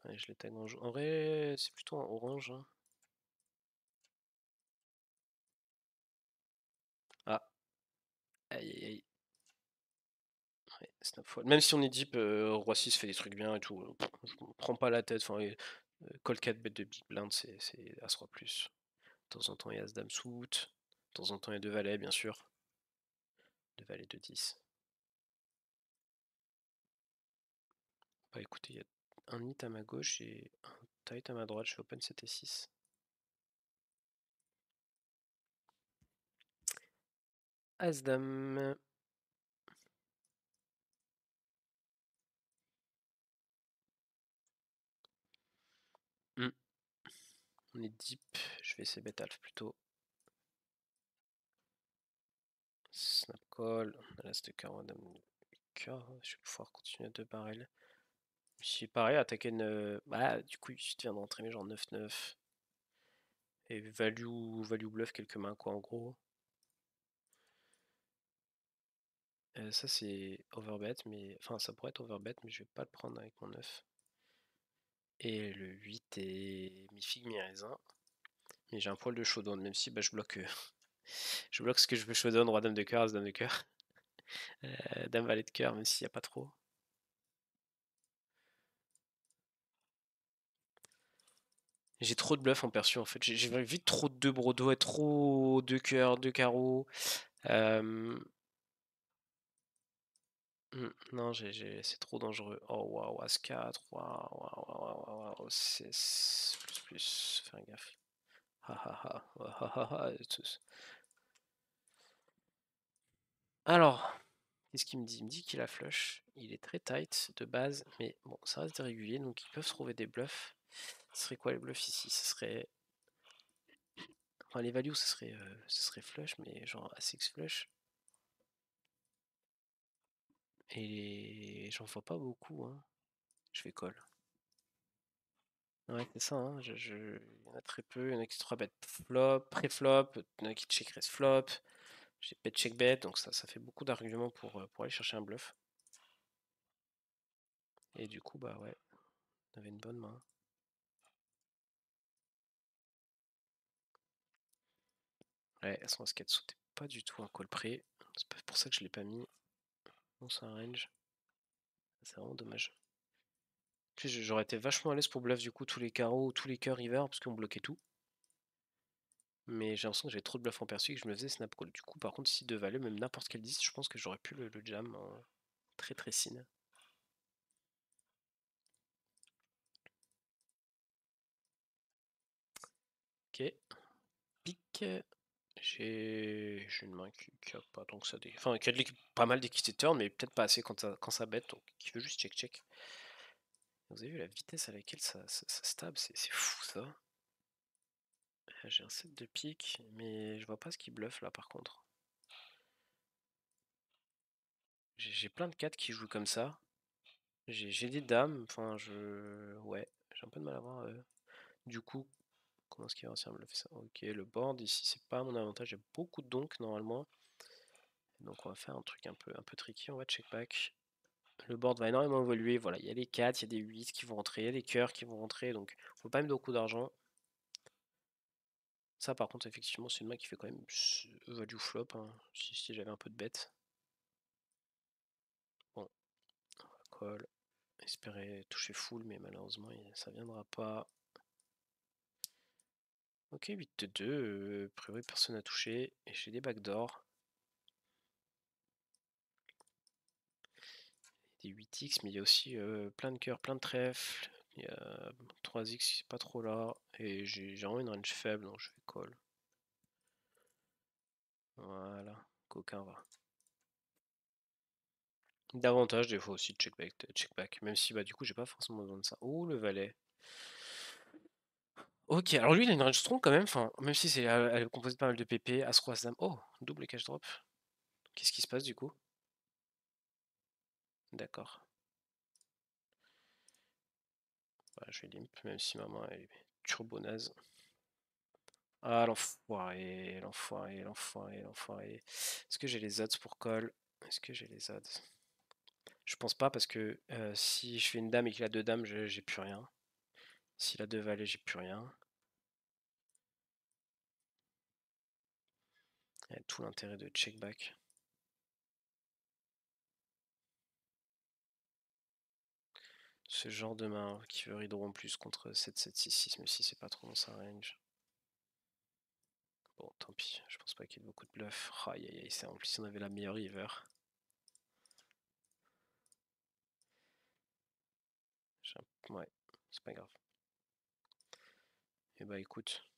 [SPEAKER 1] Ouais, je l'ai tag en jaune. En vrai, c'est plutôt en orange, hein. Ah, aïe aïe aïe. Ouais, snap fold. Même si on est deep, Roi 6 fait des trucs bien et tout. Je me prends pas la tête. Enfin, call 4 bête de big blind, c'est As-Roi plus. De temps en temps, il y a As-Dame suit. De temps en temps, il y a deux valets, bien sûr. Deux valets de 10. Bah écoutez, il y a un hit à ma gauche et un tight à ma droite, je fais open 7 et 6. As-dame. On est deep, je vais essayer bet alpha plutôt. Snap call, on a l'as de cœur, dame de cœur, je vais pouvoir continuer à 2 barrels. J'ai pareil, attaquer une. Bah, du coup, je viens de rentrer, mais genre 9-9. Et value bluff quelques mains, quoi, en gros. Ça, c'est overbet, mais. Enfin, ça pourrait être overbet, mais je vais pas le prendre avec mon 9. Et le 8 est mi-figue, mi-raisin. Mais j'ai un poil de showdown, même si bah, je bloque. Je bloque ce que je veux showdown, roi dame de cœur, as dame de cœur. Dame valet de cœur, même s'il n'y a pas trop. J'ai trop de bluffs en perçu en fait. J'ai vite trop de 2 brodos et trop de cœurs, 2 carreaux. Non, c'est trop dangereux. Oh waouh, As-4, waouh, waouh, waouh, waouh, waouh, 6, plus, faire gaffe. Ha ha ha, ha ha ha, Alors, qu'est-ce qu'il me dit? Il me dit qu'il a flush. Il est très tight de base, mais bon, ça reste régulier, donc ils peuvent trouver des bluffs. Ce serait quoi les bluffs ici? Ce serait. Enfin, les values, ce serait flush, mais genre A6 flush. Et j'en vois pas beaucoup, hein. Je vais call. Ouais, c'est ça, hein. Il y en a très peu. Il y en a qui 3 bet flop, pré-flop, il y en a qui check raise flop. J'ai bet check bet, donc ça fait beaucoup d'arguments pour aller chercher un bluff. Et du coup, bah ouais, on avait une bonne main. Ouais, son As-4 sautait pas du tout un call près. C'est pour ça que je l'ai pas mis. Bon, c'est un range. C'est vraiment dommage. J'aurais été vachement à l'aise pour bluff du coup tous les carreaux, tous les cœurs river, parce qu'on bloquait tout. Mais j'ai l'impression que j'avais trop de bluff en perçu et que je me faisais snap call. Du coup, par contre, si 2 valets, même n'importe quel 10, je pense que j'aurais pu le jam en très très sin. Ok. Pique. J'ai une main qui a pas tant que ça. Enfin, qui a pas mal d'équité turn, mais peut-être pas assez quand ça bête, donc qui veut juste check-check. Vous avez vu la vitesse à laquelle ça stab, c'est fou ça. J'ai un set de pique, mais je vois pas ce qui bluffe là par contre. J'ai plein de 4 qui jouent comme ça. J'ai des dames, enfin je. Ouais, j'ai un peu de mal à voir. Du coup, comment est-ce qu'il va réussir à me bluffer ça? Ok, le board ici c'est pas à mon avantage, j'ai beaucoup de donk normalement. Donc on va faire un truc un peu tricky, on va check back. Le board va énormément évoluer, voilà, il y a les 4, il y a des 8 qui vont rentrer, il y a des cœurs qui vont rentrer, donc faut pas mettre beaucoup d'argent. Ça par contre effectivement c'est une main qui fait quand même value flop, hein, si j'avais un peu de bête. Bon, on va call, espérer toucher full, mais malheureusement ça viendra pas. Ok, 8-2, a priori personne n'a touché, et j'ai des backdoors. Des 8x, mais il y a aussi plein de cœurs, plein de trèfles. Il y a 3x, c'est pas trop là. Et j'ai vraiment une range faible, donc je vais call. Voilà, qu'aucun va. Davantage, des fois aussi, check back. Même si bah du coup j'ai pas forcément besoin de ça. Oh le valet. Ok, alors lui il a une range strong quand même, enfin, même si elle compose pas mal de PP, As Roi Dame. Oh, double cash drop. Qu'est-ce qui se passe du coup? D'accord. Bah, je vais limp, même si maman est turbo naze. Ah l'enfoiré, l'enfoiré, l'enfoiré, l'enfoiré. Est-ce que j'ai les odds pour call? Est-ce que j'ai les odds? Je pense pas parce que si je fais une dame et qu'il a 2 dames, j'ai plus rien. S'il a 2 valets, j'ai plus rien. Il y a tout l'intérêt de check back. Ce genre de main qui veut redraw en plus contre 7-7-6-6, même si c'est pas trop dans sa range. Bon, tant pis, je pense pas qu'il y ait beaucoup de bluff. Aïe aïe aïe, en plus on avait la meilleure river. Ouais, c'est pas grave. Et bah écoute,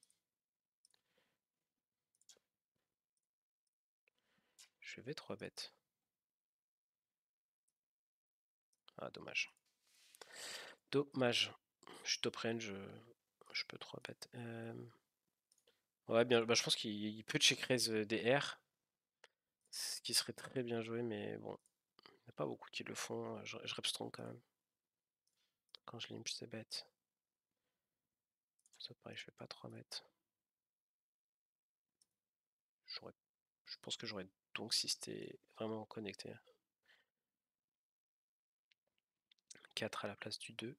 [SPEAKER 1] je vais 3 bêtes. Ah, dommage. Dommage. Je top range, je peux 3 bêtes. Ouais, bien, bah, je pense qu'il peut check raise des R, ce qui serait très bien joué, mais bon, il n'y a pas beaucoup qui le font. Je rep strong quand même. Quand je limp ces bêtes. Ça pareil, je fais pas 3 bêtes. Je pense que j'aurais donc si c'était vraiment connecté. 4 à la place du 2.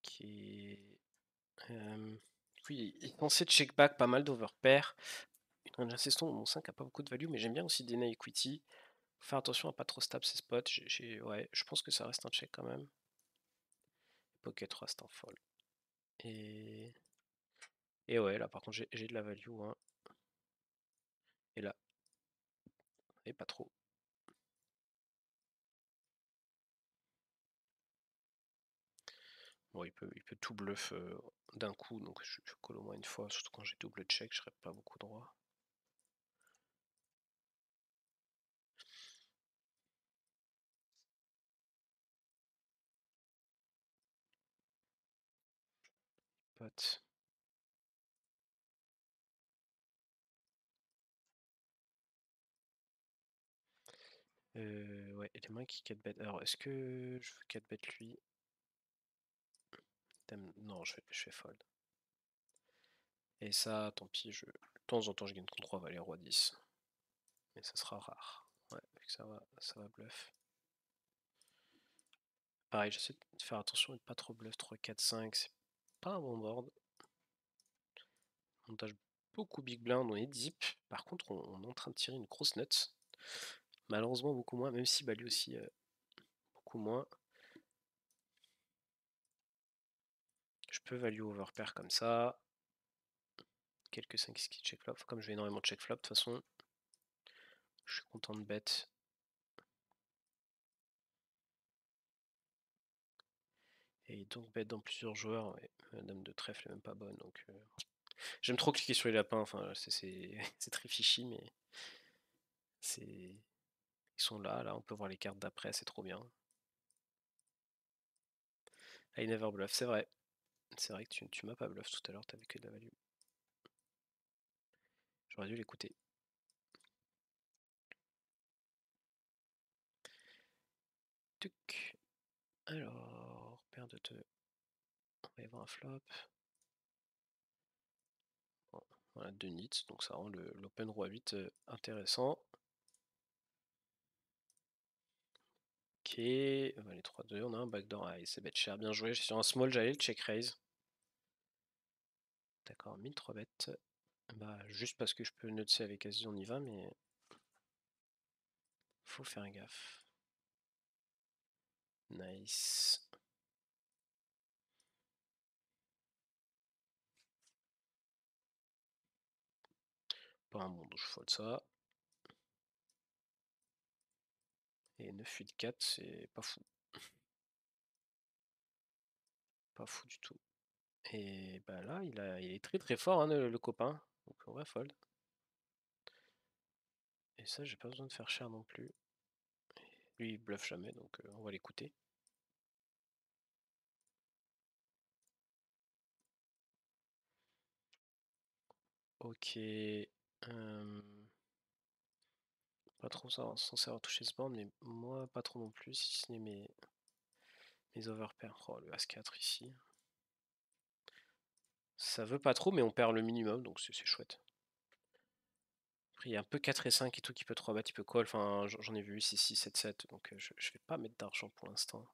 [SPEAKER 1] Qui oui, il pensait check back pas mal d'overpair. Insistant, mon 5 a pas beaucoup de value, mais j'aime bien aussi Deny Equity. Faut faire attention à pas trop stab ses spots. Ouais, je pense que ça reste un check quand même. Pocket 3 c'est un fold. Et ouais, là par contre j'ai de la value. Hein. Et là, et pas trop. Bon, il peut tout bluff d'un coup, donc je colle au moins une fois, surtout quand j'ai double check, je serais pas beaucoup droit. Pote. Ouais, et les mains qui 4 bet. Alors, est-ce que je veux 4 bet lui? Non, je fais fold. Et ça, tant pis, de temps en temps, je gagne contre 3 valet roi 10. Mais ça sera rare. Ouais, vu que ça va bluff. Pareil, j'essaie de faire attention et de pas trop bluff 3, 4, 5. C'est pas un bon board. Montage beaucoup big blind, on est deep. Par contre, on est en train de tirer une grosse nut. Malheureusement, beaucoup moins, même si Bali aussi, beaucoup moins. Je peux value overpair comme ça. Quelques 5 skis check flop. Comme je vais énormément check flop, de toute façon, je suis content de bet. Et donc bet dans plusieurs joueurs. Ouais. Dame de trèfle est même pas bonne. Donc, j'aime trop cliquer sur les lapins. Enfin, c'est très fishy, mais ils sont là. Là, on peut voir les cartes d'après. C'est trop bien. I never bluff, c'est vrai. C'est vrai que tu m'as pas bluff tout à l'heure. T'avais que de la value. J'aurais dû l'écouter. Tuc. Alors, paire de 2. On va y avoir un flop. Bon, voilà, 2 nits, donc ça rend l'open roi 8 intéressant. Ok, les 3-2, on a un backdoor. Ah, c'est bet cher, bien joué. Sur un small, j'allais le check raise. D'accord, 1003 bêtes. Bah, juste parce que je peux nutser avec As, on y va, mais faut faire gaffe. Nice. Pas un bon, donc je fold ça. Et 9-8-4, c'est pas fou. Pas fou du tout. Et bah là, il est très très fort, hein, le copain. Donc on va fold. Et ça, j'ai pas besoin de faire cher non plus. Lui, il bluffe jamais, donc on va l'écouter. Ok. Pas trop censé avoir touché ce board, mais moi pas trop non plus, si ce n'est mes overpairs. Oh, le As-4 ici. Ça veut pas trop, mais on perd le minimum, donc c'est chouette. Après, il y a un peu 4 et 5 et tout qui peut 3 battre, il peut call. Enfin, j'en ai vu 6, 6, 7, 7, donc je vais pas mettre d'argent pour l'instant.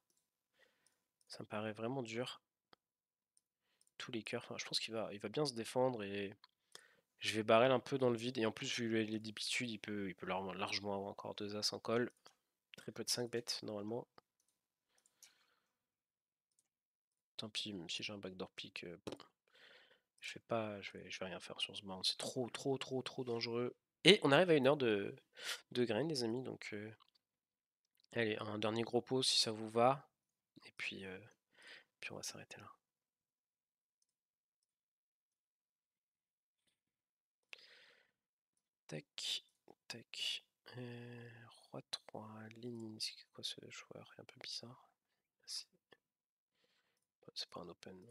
[SPEAKER 1] Ça me paraît vraiment dur. Tous les cœurs, enfin, je pense qu'il va bien se défendre et je vais barrel un peu dans le vide. Et en plus, vu les débitudes, il peut largement avoir encore 2 As en call. Très peu de 5 bêtes normalement. Tant pis, même si j'ai un backdoor pick. je vais rien faire sur ce board. C'est trop dangereux. Et on arrive à 1 heure de grain, les amis. Donc, allez, un dernier gros pot si ça vous va. Et puis on va s'arrêter là. Tac, tac. Roi 3, Lénine, c'est quoi ce joueur? Un peu bizarre. C'est pas un open.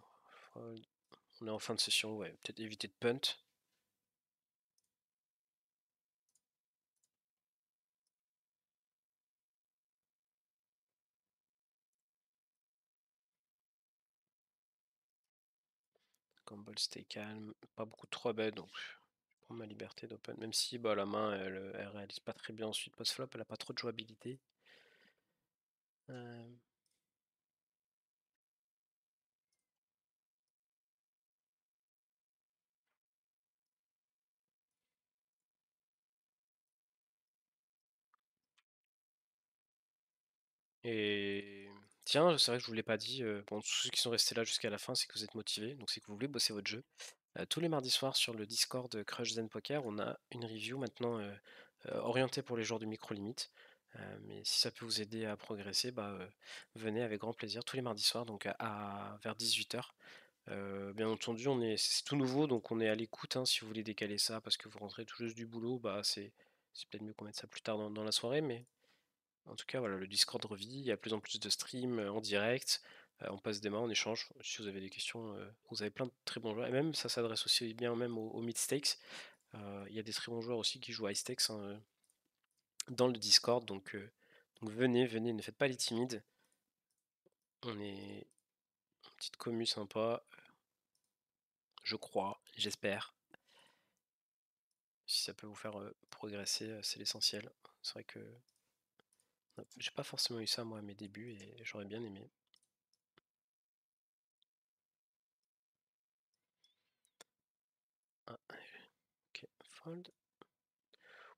[SPEAKER 1] Fold. On est en fin de session, ouais. Peut-être éviter de punt. Gamble, stay calme. Pas beaucoup de 3 bêtes, donc je prends ma liberté d'open. Même si bah, la main, elle réalise pas très bien ensuite post-flop, elle a pas trop de jouabilité. Et tiens, c'est vrai que je vous l'ai pas dit, bon, tous ceux qui sont restés là jusqu'à la fin, c'est que vous êtes motivés, donc c'est que vous voulez bosser votre jeu. Tous les mardis soirs sur le Discord Crush Zen Poker, on a une review maintenant orientée pour les joueurs du micro limite. Mais si ça peut vous aider à progresser, bah, venez avec grand plaisir tous les mardis soirs, donc vers 18 h. Bien entendu, c'est tout nouveau, donc on est à l'écoute, hein, si vous voulez décaler ça parce que vous rentrez tout juste du boulot, bah c'est peut-être mieux qu'on mette ça plus tard dans la soirée, mais en tout cas, voilà, le Discord revit, il y a de plus en plus de streams en direct, on passe des mains, on échange. Si vous avez des questions, vous avez plein de très bons joueurs, et même ça s'adresse aussi bien même aux mid-stakes. Il y a des très bons joueurs aussi qui jouent à high stakes, hein, dans le Discord, donc venez, venez, ne faites pas les timides. On est une petite commu sympa, je crois, j'espère. Si ça peut vous faire progresser, c'est l'essentiel. C'est vrai que j'ai pas forcément eu ça moi à mes débuts et j'aurais bien aimé. Ah, ok, fold.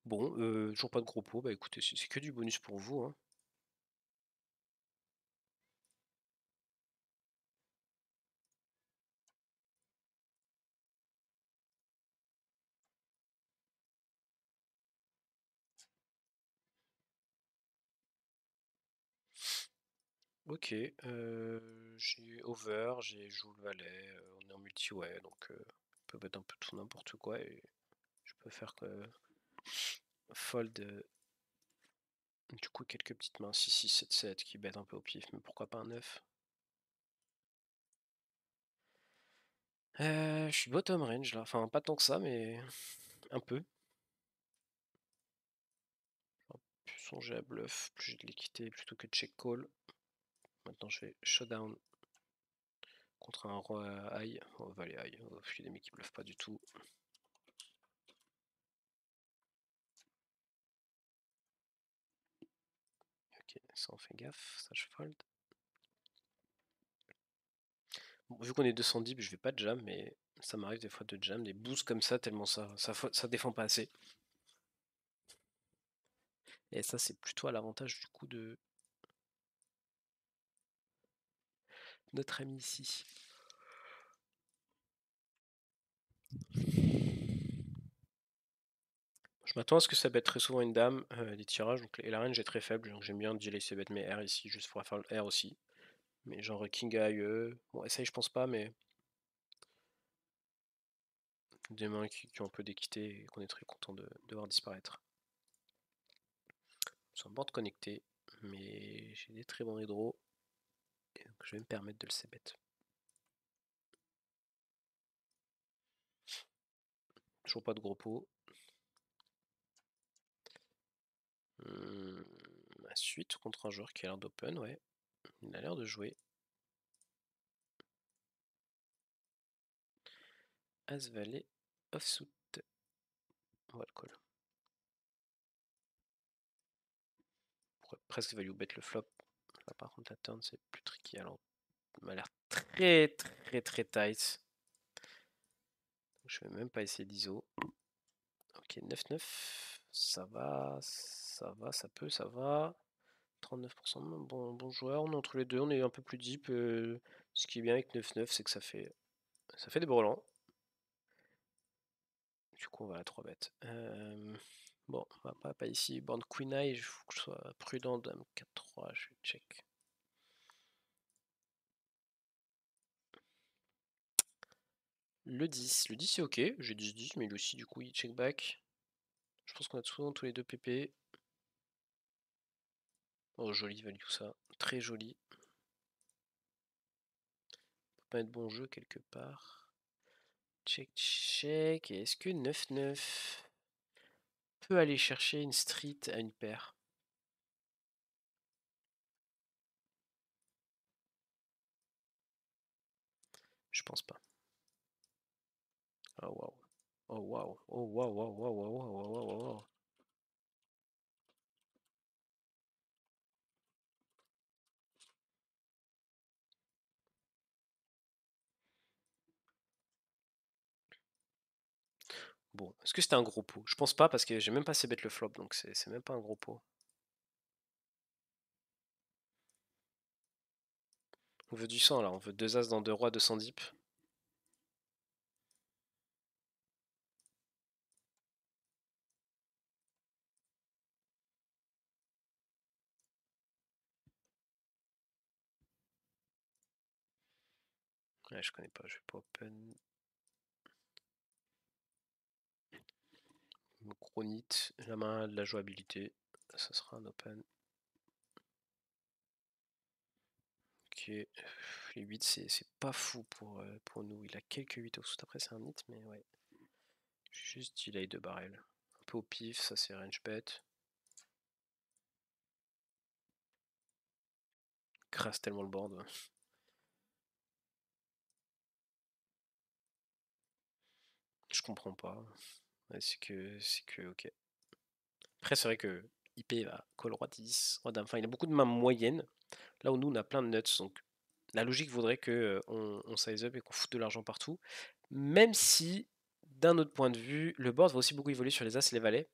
[SPEAKER 1] Bon, toujours pas de gros pot, bah écoutez, c'est que du bonus pour vous, hein. Ok, j'ai over, j'ai joue le valet, on est en multi-way, donc on peut mettre un peu tout n'importe quoi et je peux faire que fold, du coup quelques petites mains, 6, 6, 7, 7 qui bêtent un peu au pif, mais pourquoi pas un 9. Je suis bottom range là, enfin pas tant que ça, mais un peu. Plus songer à bluff, plus j'ai de l'équité plutôt que de check call. Maintenant je vais showdown contre un roi high, valet high, il y a des mecs qui bluffent pas du tout. Ok, ça on fait gaffe, ça je fold. Bon, vu qu'on est 200 deep, je vais pas de jam, mais ça m'arrive des fois de jam, des boosts comme ça, tellement ça défend pas assez. Et ça c'est plutôt à l'avantage du coup de notre ami ici. Je m'attends à ce que ça bête très souvent une dame, des tirages, donc, et la range est très faible, donc j'aime bien laisser bet mes R ici, juste pour faire le R aussi. Mais genre King AE, bon ça je pense pas, mais des mains qui ont un peu d'équité et qu'on est très content de voir disparaître. C'est un board connecté, mais j'ai des très bons hydros, et donc je vais me permettre de le c-bet. Toujours pas de gros pot. La suite contre un joueur qui a l'air d'open, ouais. Il a l'air de jouer. As valet offsuit. On va le call. Pourrait presque value bet le flop. Là par contre la turn c'est plus tricky. Alors il m'a l'air très tight. Donc, je vais même pas essayer d'ISO. Ok, 9-9. Ça va, ça peut, ça va. 39%, bon joueur. On est entre les deux, on est un peu plus deep. Ce qui est bien avec 9-9, c'est que ça fait des brelans. du coup on va à 3 bêtes. Bon, on va pas ici. Board Queen Eye, il faut que je sois prudent. Dame 4-3, je vais check. Le 10 c'est ok, j'ai 10-10, mais lui aussi du coup il check back. Je pense qu'on a souvent tous les deux PP. Oh joli value ça, très joli. Peut pas être bon jeu quelque part. Check check, et est-ce que 9-9 peut aller chercher une street à une paire? Je pense pas. Oh waouh. Oh waouh. Oh waouh waouh waouh waouh waouh waouh waouh. Bon, est-ce que c'était un gros pot? Je pense pas parce que j'ai même pas assez bête le flop, donc c'est même pas un gros pot. On veut du sang là, on veut 2 as dans 2 rois, 200 deep. Ouais, je connais pas, je vais pas open. Chronite, la main a de la jouabilité, ça sera un open. Ok, les 8 c'est pas fou pour nous, il a quelques 8 au sous, après c'est un hit, mais ouais. Juste delay de barrel. Un peu au pif, ça c'est range bet. Crasse tellement le board. Je comprends pas. Ouais, c'est que ok. Après c'est vrai que IP va call roi 10, roi dame, enfin il a beaucoup de mains moyennes, là où nous on a plein de nuts, donc la logique voudrait que on size up et qu'on foute de l'argent partout, même si d'un autre point de vue, le board va aussi beaucoup évoluer sur les as et les valets.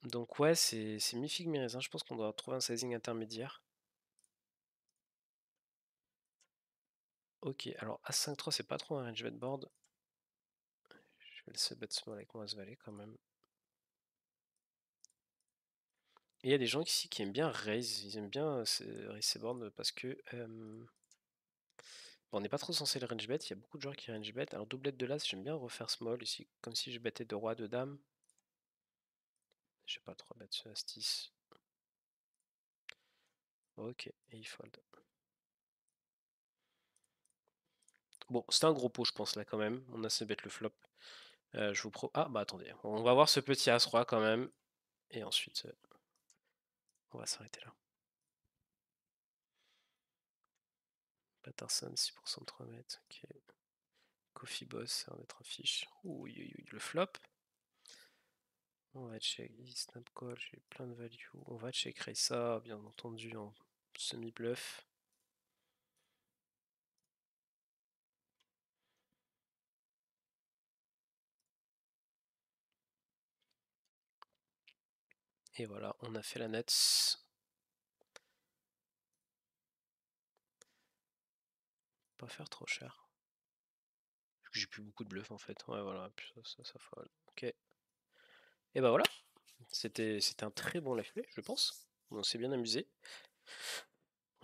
[SPEAKER 1] Donc ouais, c'est mi-figue mi-raisin, je pense qu'on doit trouver un sizing intermédiaire. Ok, alors As-5-3 c'est pas trop un range bet board. Je vais laisser bet small avec mon As-Valet quand même. Et il y a des gens ici qui aiment bien raise, ils aiment bien raise ces boards parce que bon, on n'est pas trop censé le range bet, il y a beaucoup de joueurs qui range bet. Alors doublette de l'As, j'aime bien refaire small ici, comme si je battais de roi, de dame. J'ai pas trop bet ce As-10. Ok, et il fold. Bon, c'était un gros pot, je pense, là, quand même. On a assez bet le flop. Je vous pro... Ah, bah attendez. On va voir ce petit As-Roi, quand même. Et ensuite, on va s'arrêter là. Patterson, 6% de 3 mètres. Ok. Coffee Boss, ça va être un fiche. Ouh, le flop. On va check snap call, j'ai plein de value. On va check raise ça, bien entendu, en semi-bluff. Et voilà, on a fait la nets. Pas faire trop cher. J'ai plus beaucoup de bluff en fait. Ouais, voilà, puis ça folle. Ok. Et bah voilà, c'était un très bon live play, je pense. On s'est bien amusé.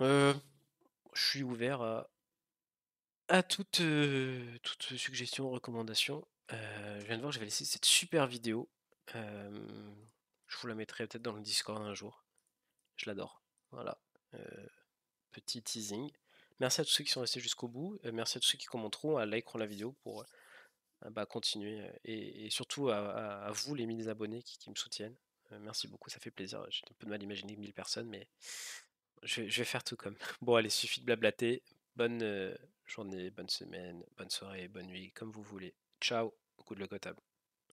[SPEAKER 1] Je suis ouvert à toute suggestion, recommandation. Je viens de voir, je vais laisser cette super vidéo. Je vous la mettrai peut-être dans le Discord un jour. Je l'adore. Voilà. Petit teasing. Merci à tous ceux qui sont restés jusqu'au bout. Merci à tous ceux qui commenteront, à likeront la vidéo pour continuer. Et surtout à vous, les 1000 abonnés qui me soutiennent. Merci beaucoup, ça fait plaisir. J'ai un peu de mal à imaginer 1000 personnes, mais je vais faire tout comme. Bon, allez, suffit de blablater. Bonne journée, bonne semaine, bonne soirée, bonne nuit, comme vous voulez. Ciao, good luck au table.